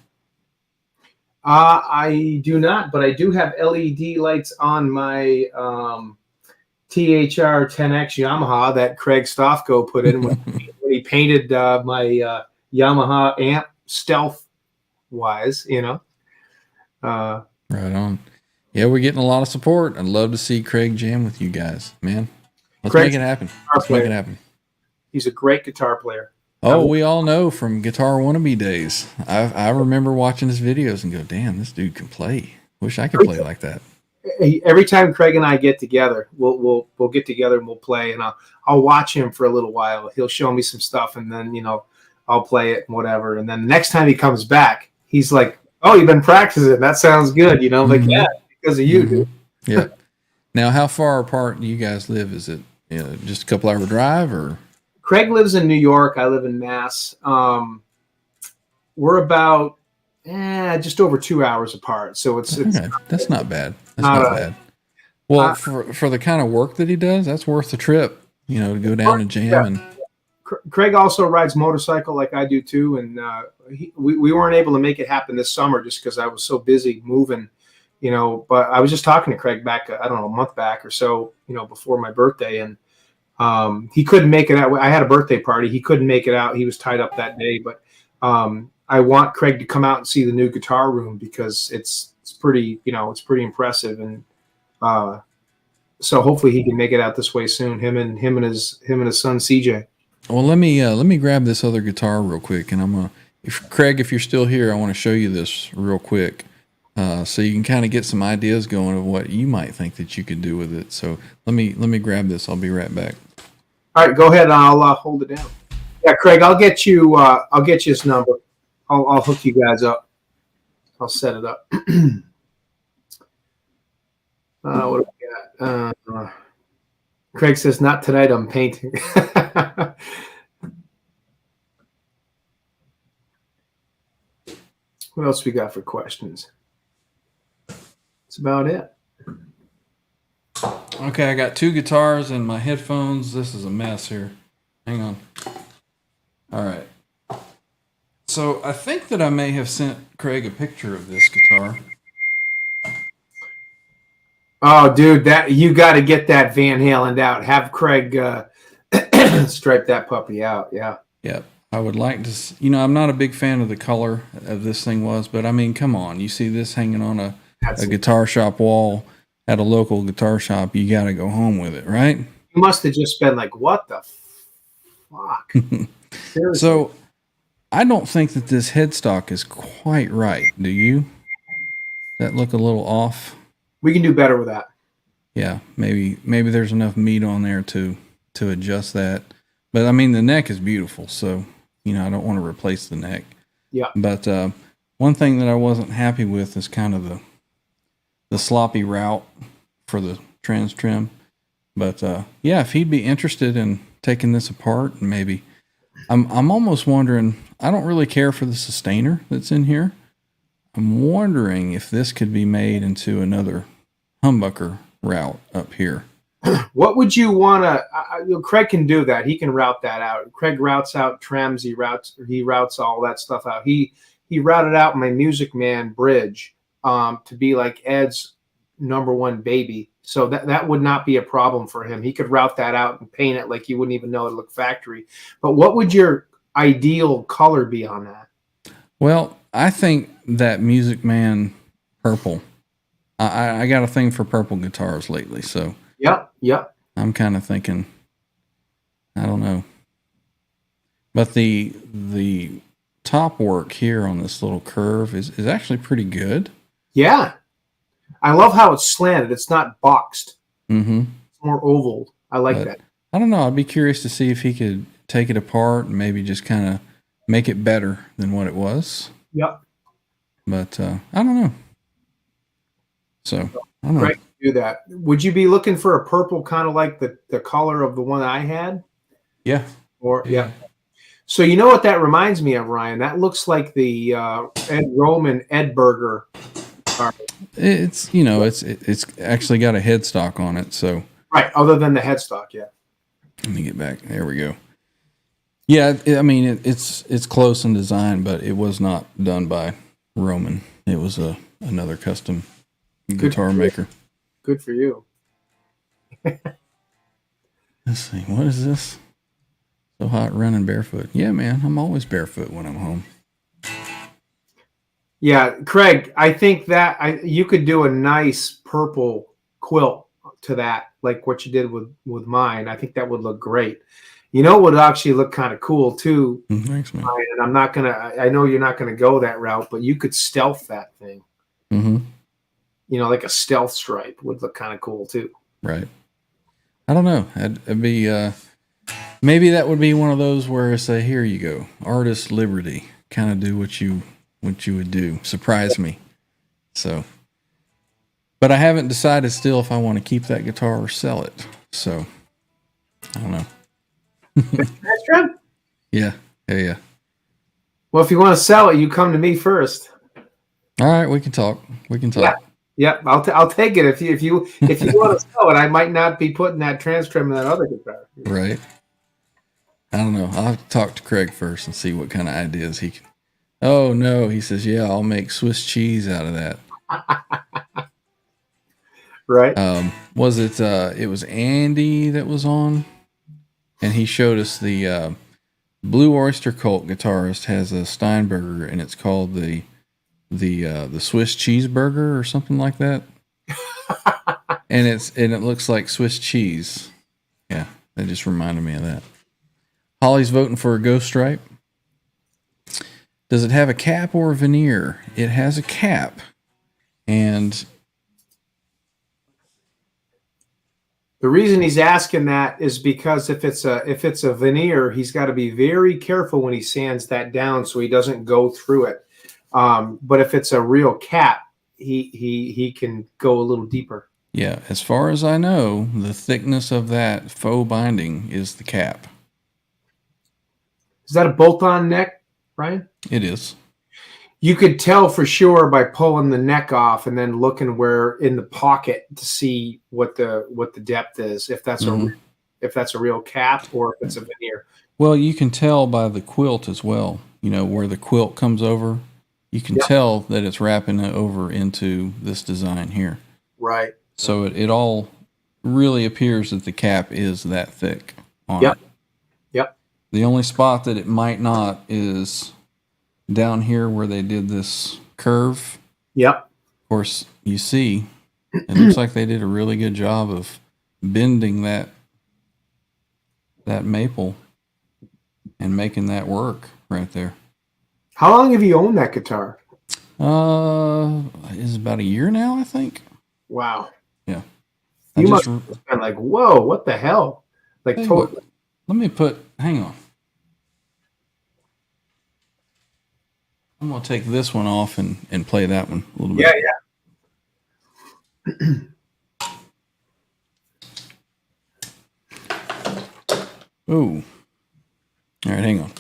Speaker 3: I do not, but I do have LED lights on my THR 10X Yamaha that Craig Stoffco put in when he painted my Yamaha amp stealth-wise, Right
Speaker 2: on. Yeah, we're getting a lot of support. I'd love to see Craig jam with you guys, man. Let's make it happen.
Speaker 3: He's a great guitar player.
Speaker 2: Oh, we all know from Guitar Wannabe days. I remember watching his videos and go, damn, this dude can play. Wish I could play like that.
Speaker 3: Every time Craig and I get together, we'll get together and we'll play, and I'll watch him for a little while. He'll show me some stuff, and then I'll play it and whatever. And then the next time he comes back, he's like, "Oh, you've been practicing? That sounds good." Like, yeah, because of you, dude.
Speaker 2: Yeah. Now, how far apart do you guys live? Is it just a couple hour drive, or?
Speaker 3: Craig lives in New York. I live in Mass. We're about just over 2 hours apart. So it's
Speaker 2: that's not bad. That's not bad. Well, for the kind of work that he does, that's worth the trip. To go down and jam. Yeah. And
Speaker 3: Craig also rides motorcycle like I do too, and we weren't able to make it happen this summer just because I was so busy moving. But I was just talking to Craig back, I don't know, a month back or so, before my birthday, and he couldn't make it out. I had a birthday party. He couldn't make it out. He was tied up that day, but I want Craig to come out and see the new guitar room because it's pretty, it's pretty impressive. And So hopefully he can make it out this way soon. Him and his son CJ.
Speaker 2: Well, let me grab this other guitar real quick, and I'm gonna. Craig, if you're still here, I want to show you this real quick, so you can kind of get some ideas going of what you might think that you could do with it. So let me grab this. I'll be right back.
Speaker 3: All right, go ahead. I'll hold it down. Yeah, Craig, I'll get you his number. I'll hook you guys up. I'll set it up. What do we got? Craig says, "Not tonight. I'm painting." What else we got for questions? That's about it.
Speaker 2: Okay, I got 2 guitars and my headphones. This is a mess here. Hang on. All right. So I think that I may have sent Craig a picture of this guitar.
Speaker 3: Oh, dude, that you got to get that Van Halen out. Have Craig stripe that puppy out. Yeah.
Speaker 2: Yep. I would like to, I'm not a big fan of the color of this thing but I mean, come on. You see this hanging on a guitar shop wall at a local guitar shop. You got to go home with it, right?
Speaker 3: You must have just been like, what the fuck?
Speaker 2: So I don't think that this headstock is quite right. Do you? Does that look a little off?
Speaker 3: We can do better with that.
Speaker 2: Yeah, maybe there's enough meat on there to adjust that. But I mean, the neck is beautiful, so I don't want to replace the neck.
Speaker 3: Yeah.
Speaker 2: But one thing that I wasn't happy with is kind of the sloppy route for the TransTrem. But yeah, if he'd be interested in taking this apart, maybe I'm almost wondering. I don't really care for the sustainer that's in here. I'm wondering if this could be made into another humbucker route up here.
Speaker 3: What would you want to? Craig can do that. He can route that out. Craig routes out trems. He routes all that stuff out. He routed out my Music Man bridge to be like Ed's #1 baby. So that would not be a problem for him. He could route that out and paint it like you wouldn't even know it looked factory. But what would your ideal color be on that?
Speaker 2: Well, I think that Music Man purple. I got a thing for purple guitars lately, so
Speaker 3: yep.
Speaker 2: I'm kind of thinking, I don't know. But the top work here on this little curve is actually pretty good.
Speaker 3: Yeah. I love how it's slanted. It's not boxed.
Speaker 2: Mm-hmm.
Speaker 3: It's more oval. I like that.
Speaker 2: I don't know. I'd be curious to see if he could take it apart and maybe just kind of make it better than what it was.
Speaker 3: Yep.
Speaker 2: But I don't know. So I don't know.
Speaker 3: Right, do that. Would you be looking for a purple kind of like the color of the one I had?
Speaker 2: Yeah.
Speaker 3: Or yeah. So you know what that reminds me of, Ryan? That looks like the Ed Roman Ed Burger.
Speaker 2: It's it's actually got a headstock on it, so
Speaker 3: right. Other than the headstock, yeah.
Speaker 2: Let me get back. There we go. Yeah, I mean it's close in design, but it was not done by Roman. It was another custom guitar maker.
Speaker 3: Good for you.
Speaker 2: Let's see. What is this? So hot running barefoot. Yeah, man. I'm always barefoot when I'm home.
Speaker 3: Yeah, Craig, I think that you could do a nice purple quilt to that, like what you did with mine. I think that would look great. You know, it would actually look kind of cool too.
Speaker 2: Thanks, man.
Speaker 3: And I know you're not gonna go that route, but you could stealth that thing.
Speaker 2: Mm-hmm.
Speaker 3: Like a stealth stripe would look kind of cool too.
Speaker 2: Right. I don't know. It'd be maybe that would be one of those where I say, here you go, artist liberty. Kind of do what you would do. Surprise me. So, but I haven't decided still if I want to keep that guitar or sell it. So, I don't know.
Speaker 3: That's true.
Speaker 2: Yeah. Yeah.
Speaker 3: Well, if you want to sell it, you come to me first.
Speaker 2: All right, we can talk.
Speaker 3: Yeah, I'll take it if you want to sell it. I might not be putting that TransTrem in that other guitar.
Speaker 2: Right. I don't know. I'll have to talk to Craig first and see what kind of ideas he can. Oh no, he says, yeah, I'll make Swiss cheese out of that.
Speaker 3: Right.
Speaker 2: Was it? It was Andy that was on, and he showed us the Blue Oyster Cult guitarist has a Steinberger, and it's called the Swiss cheeseburger or something like that. And it looks like Swiss cheese. Yeah, that just reminded me of that. Holly's voting for a ghost stripe. Does it have a cap or a veneer? It has a cap. And
Speaker 3: the reason he's asking that is because if it's a veneer, he's got to be very careful when he sands that down so he doesn't go through it. But if it's a real cap, he can go a little deeper.
Speaker 2: yeah, as far as I know, the thickness of that faux binding is the cap.
Speaker 3: Is that a bolt-on neck, Brian?
Speaker 2: It is.
Speaker 3: You could tell for sure by pulling the neck off and then looking where in the pocket to see what the depth is, if that's a real cap or if it's a veneer.
Speaker 2: Well, you can tell by the quilt as well. You know, where the quilt comes over, you can tell that it's wrapping it over into this design here.
Speaker 3: Right.
Speaker 2: So it all really appears that the cap is that thick on it.
Speaker 3: Yep.
Speaker 2: The only spot that it might not is down here where they did this curve.
Speaker 3: Yep.
Speaker 2: Of course, you see, it looks like they did a really good job of bending that maple and making that work right there.
Speaker 3: How long have you owned that guitar?
Speaker 2: It's about a year now, I think.
Speaker 3: Wow.
Speaker 2: Yeah.
Speaker 3: You must have been like, whoa, what the hell? Like, totally.
Speaker 2: Let me hang on. I'm going to take this one off and play that one a little bit.
Speaker 3: Yeah.
Speaker 2: Oh. All right, hang on.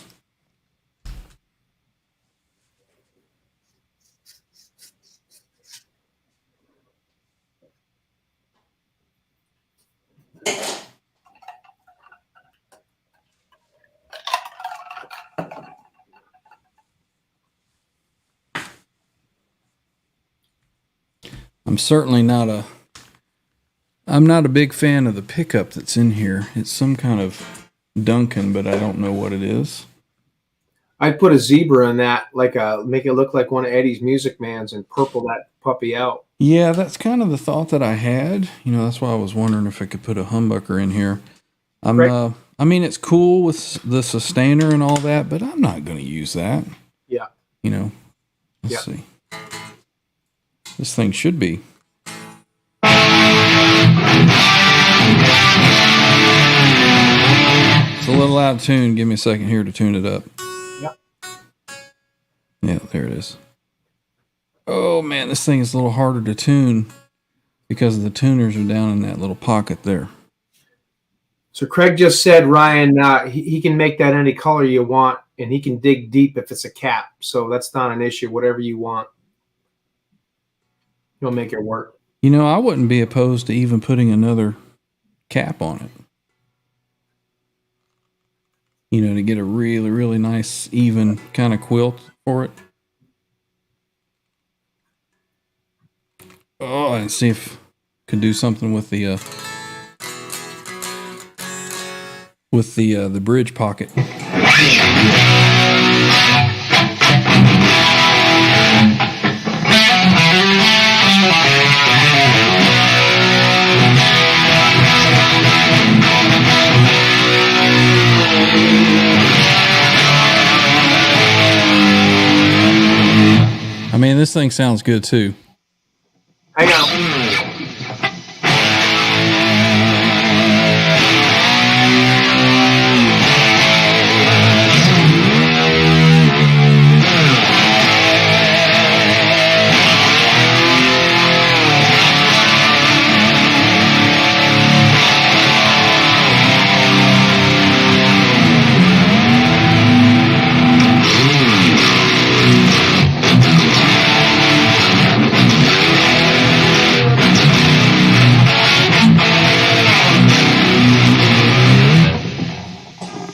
Speaker 2: I'm not a big fan of the pickup that's in here. It's some kind of Duncan, but I don't know what it is.
Speaker 3: I'd put a zebra in that, make it look like one of Eddie's Music Mans and purple that puppy out.
Speaker 2: Yeah, that's kind of the thought that I had. You know, that's why I was wondering if I could put a humbucker in here. I mean, it's cool with the sustainer and all that, but I'm not going to use that.
Speaker 3: Yeah.
Speaker 2: You know, let's see. This thing should be. It's a little out of tune. Give me a second here to tune it up.
Speaker 3: Yep.
Speaker 2: Yeah, there it is. Oh, man, this thing is a little harder to tune because the tuners are down in that little pocket there.
Speaker 3: So Craig just said, Ryan, he can make that any color you want, and he can dig deep if it's a cap. So that's not an issue. Whatever you want, he'll make it work.
Speaker 2: You know, I wouldn't be opposed to even putting another cap on it. You know, to get a really, really nice, even kind of quilt for it. Oh, and see if I could do something with the bridge pocket. I mean, this thing sounds good too.
Speaker 3: Hang on.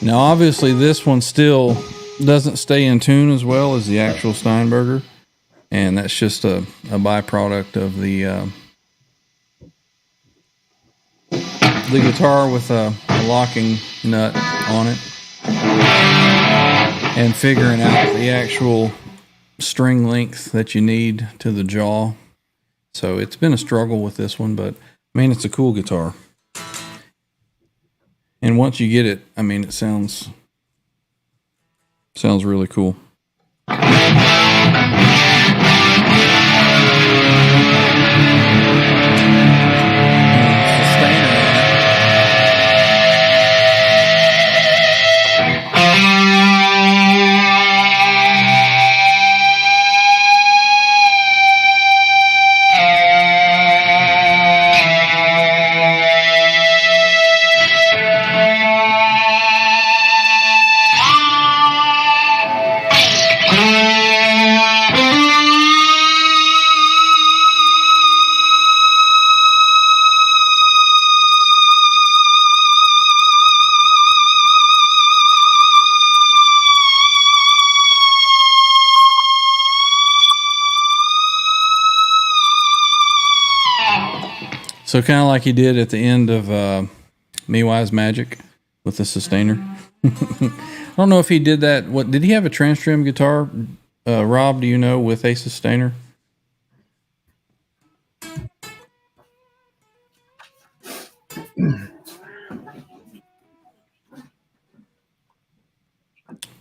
Speaker 2: Now, obviously, this one still doesn't stay in tune as well as the actual Steinberger, and that's just a byproduct of the guitar with a locking nut on it, and figuring out the actual string length that you need to the jaw. So it's been a struggle with this one, but mean, it's a cool guitar. And once you get it, I mean, it sounds really cool. So kind of like he did at the end of Miwai's Magic with the sustainer. I don't know if he did that. What did he have a TransTrem guitar? Rob, do you know, with a sustainer?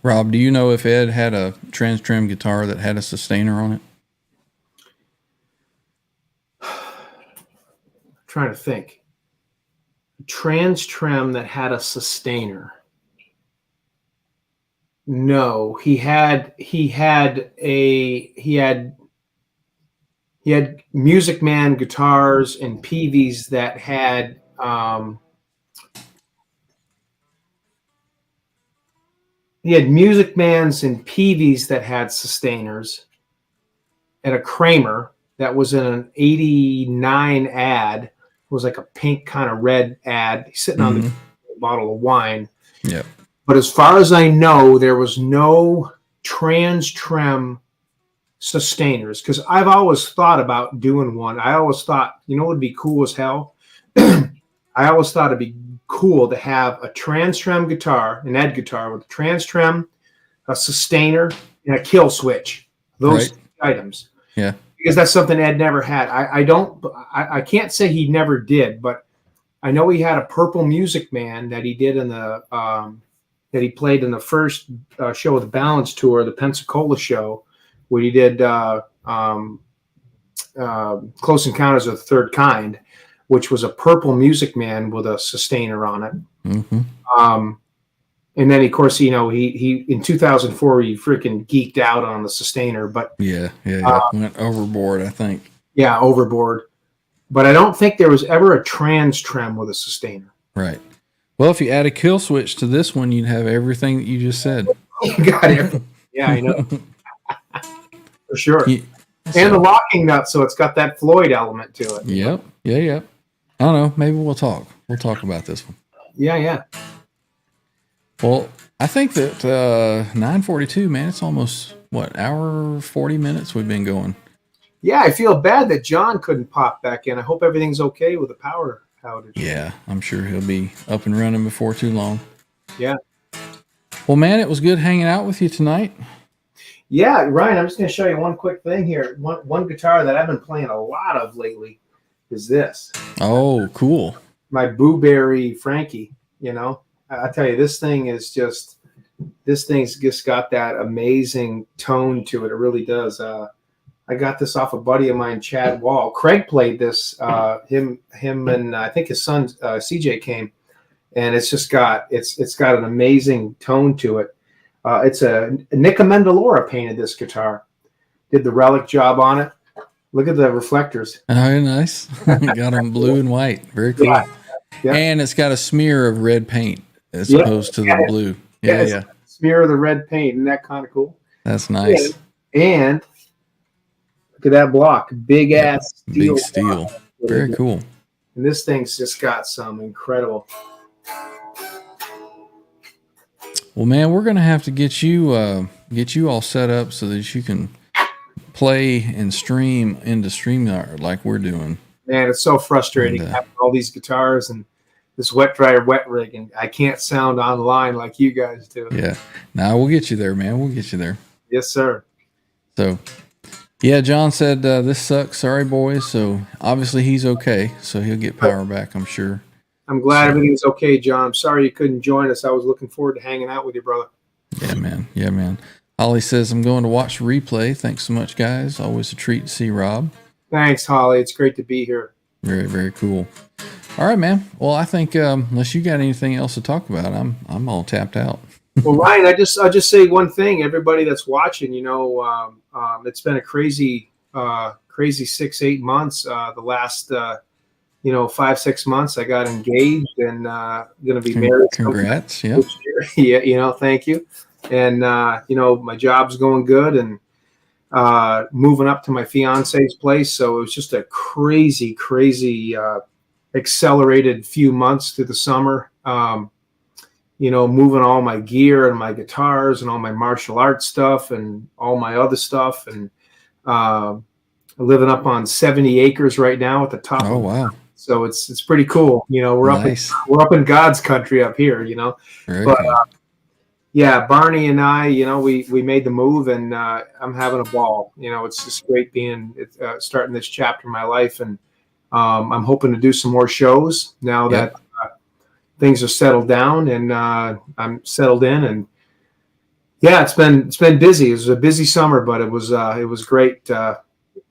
Speaker 2: Rob, do you know if Ed had a TransTrem guitar that had a sustainer on it?
Speaker 3: Trying to think. TransTrem that had a sustainer. No, he had Music Man guitars and Peavies that had he had Music Mans and Peavies that had sustainers, and a Kramer that was in an '89 ad. It was like a pink kind of red ad. He's sitting on the bottle of wine.
Speaker 2: Yeah.
Speaker 3: But as far as I know, there was no TransTrem sustainers, because I've always thought about doing one. I always thought, you know, it would be cool as hell. I always thought it'd be cool to have a TransTrem guitar, an Ed guitar with a TransTrem, a sustainer, and a kill switch. Those items.
Speaker 2: Yeah.
Speaker 3: Because that's something Ed never had. I can't say he never did, but I know he had a Purple Music Man that he did in the that he played in the first show of the Balance Tour, the Pensacola show, where he did Close Encounters of the Third Kind, which was a Purple Music Man with a sustainer on it. Mm-hmm. And then, of course, you know, he in 2004 he freaking geeked out on the sustainer, but
Speaker 2: yeah, went overboard, I think.
Speaker 3: Yeah, overboard. But I don't think there was ever a TransTrem with a sustainer.
Speaker 2: Right. Well, if you add a kill switch to this one, you'd have everything that you just said.
Speaker 3: You got it. Yeah, I know. For sure. And the locking nut, so it's got that Floyd element to it.
Speaker 2: Yep. Yeah. I don't know. Maybe we'll talk. We'll talk about this one.
Speaker 3: Yeah.
Speaker 2: Well, I think that 9:42, man, it's almost, hour 40 minutes we've been going.
Speaker 3: Yeah, I feel bad that John couldn't pop back in. I hope everything's okay with the power outage.
Speaker 2: Yeah, I'm sure he'll be up and running before too long.
Speaker 3: Yeah.
Speaker 2: Well, man, it was good hanging out with you tonight.
Speaker 3: Yeah, Ryan, I'm just going to show you one quick thing here. One guitar that I've been playing a lot of lately is this.
Speaker 2: Oh, cool.
Speaker 3: My Booberry Frankie, you know. I tell you, this thing's just got that amazing tone to it. It really does. I got this off a buddy of mine, Chad Wall. Craig played this. Him, and I think his son CJ came, and it's got an amazing tone to it. It's Nick Amendolara painted this guitar. Did the relic job on it. Look at the reflectors.
Speaker 2: Oh, nice. Got them blue and white. Very cool. Yeah. And it's got a smear of red paint as opposed to the blue. Yeah.
Speaker 3: Smear of the red paint. Isn't that kind of cool?
Speaker 2: That's nice.
Speaker 3: And look at that block. Big ass steel.
Speaker 2: Big steel. Very cool.
Speaker 3: And this thing's just got some incredible.
Speaker 2: Well, man, we're going to have to get you all set up so that you can play and stream into StreamYard like we're doing. Man,
Speaker 3: it's so frustrating having all these guitars and this wet rig, and I can't sound online like you guys do.
Speaker 2: Yeah. Now we'll get you there, man. We'll get you there.
Speaker 3: Yes, sir.
Speaker 2: So, Yeah, John said this sucks. Sorry, boys. So obviously he's okay. So he'll get power back, I'm sure.
Speaker 3: I'm glad everything's okay, John. I'm sorry you couldn't join us. I was looking forward to hanging out with you, brother.
Speaker 2: Yeah, man. Yeah, man. Holly says, I'm going to watch the replay. Thanks so much, guys. Always a treat to see Rob.
Speaker 3: Thanks, Holly. It's great to be here.
Speaker 2: Very, very cool. All right, man. Well, I think unless you got anything else to talk about, I'm all tapped out.
Speaker 3: Well, Ryan, I'll just say one thing. Everybody that's watching, it's been a crazy 6-8 months. The last 5-6 months, I got engaged and going to be married.
Speaker 2: Congrats! Yeah,
Speaker 3: yeah. Thank you. And my job's going good, and moving up to my fiance's place. So it was just a crazy accelerated few months through the summer. Moving all my gear and my guitars and all my martial arts stuff and all my other stuff, and living up on 70 acres right now at the top.
Speaker 2: Oh, wow.
Speaker 3: So it's pretty cool. We're
Speaker 2: nice.
Speaker 3: up in God's country up here,
Speaker 2: Very
Speaker 3: but
Speaker 2: cool.
Speaker 3: yeah, Barney and I, we made the move, and I'm having a ball. It's just great being starting this chapter in my life, and I'm hoping to do some more shows now that things are settled down, and I'm settled in. And yeah, it's been busy. It was a busy summer, but it was great.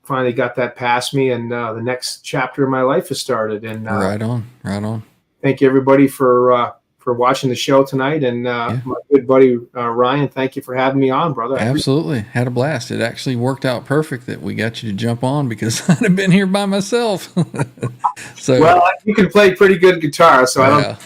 Speaker 3: Finally got that past me, and the next chapter of my life has started. And
Speaker 2: right on.
Speaker 3: Thank you, everybody, for watching the show tonight. And my good buddy Ryan, thank you for having me on, brother.
Speaker 2: Absolutely, had a blast. It actually worked out perfect that we got you to jump on, because I'd have been here by myself. So
Speaker 3: well, you can play pretty good guitar, so
Speaker 2: I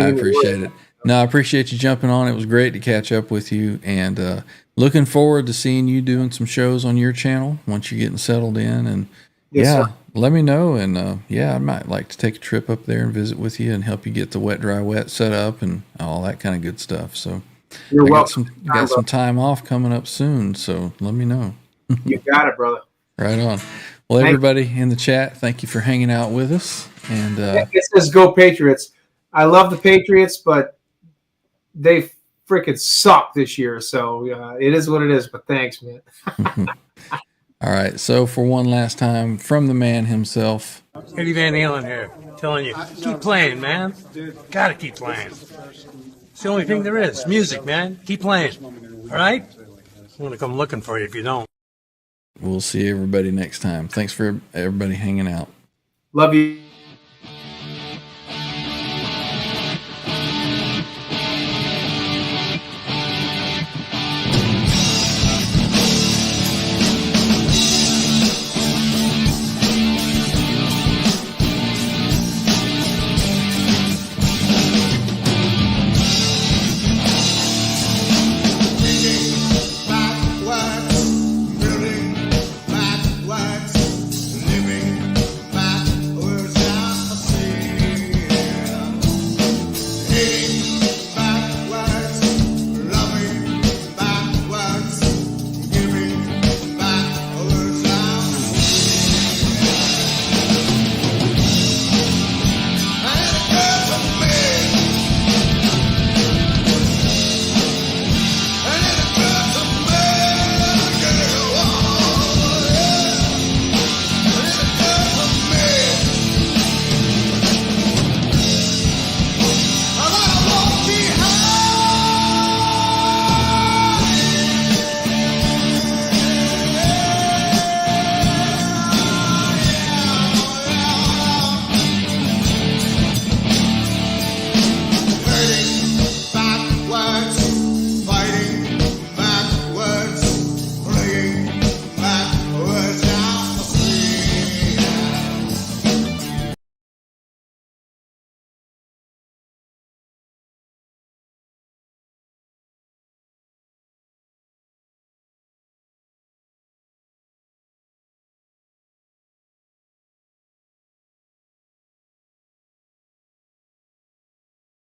Speaker 2: appreciate it. No, I appreciate you jumping on. It was great to catch up with you, and looking forward to seeing you doing some shows on your channel once you're getting settled in. And
Speaker 3: Yes, sir.
Speaker 2: let me know. And I might like to take a trip up there and visit with you and help you get the wet, dry, wet set up and all that kind of good stuff. So
Speaker 3: You're
Speaker 2: I
Speaker 3: welcome.
Speaker 2: got some time off coming up soon, so let me know.
Speaker 3: You got it, brother.
Speaker 2: Right on. Well, everybody in the chat, thank you for hanging out with us. And
Speaker 3: It says "Go Patriots." I love the Patriots, but they freaking suck this year. So it is what it is. But thanks, man.
Speaker 2: all right. So for one last time, from the man himself,
Speaker 1: Eddie Van Halen here, telling you, keep playing, man. Gotta keep playing. It's the only thing there is. Music, man. Keep playing. All right? I'm gonna come looking for you if you don't.
Speaker 2: we'll see everybody next time. Thanks for everybody hanging out.
Speaker 3: Love you.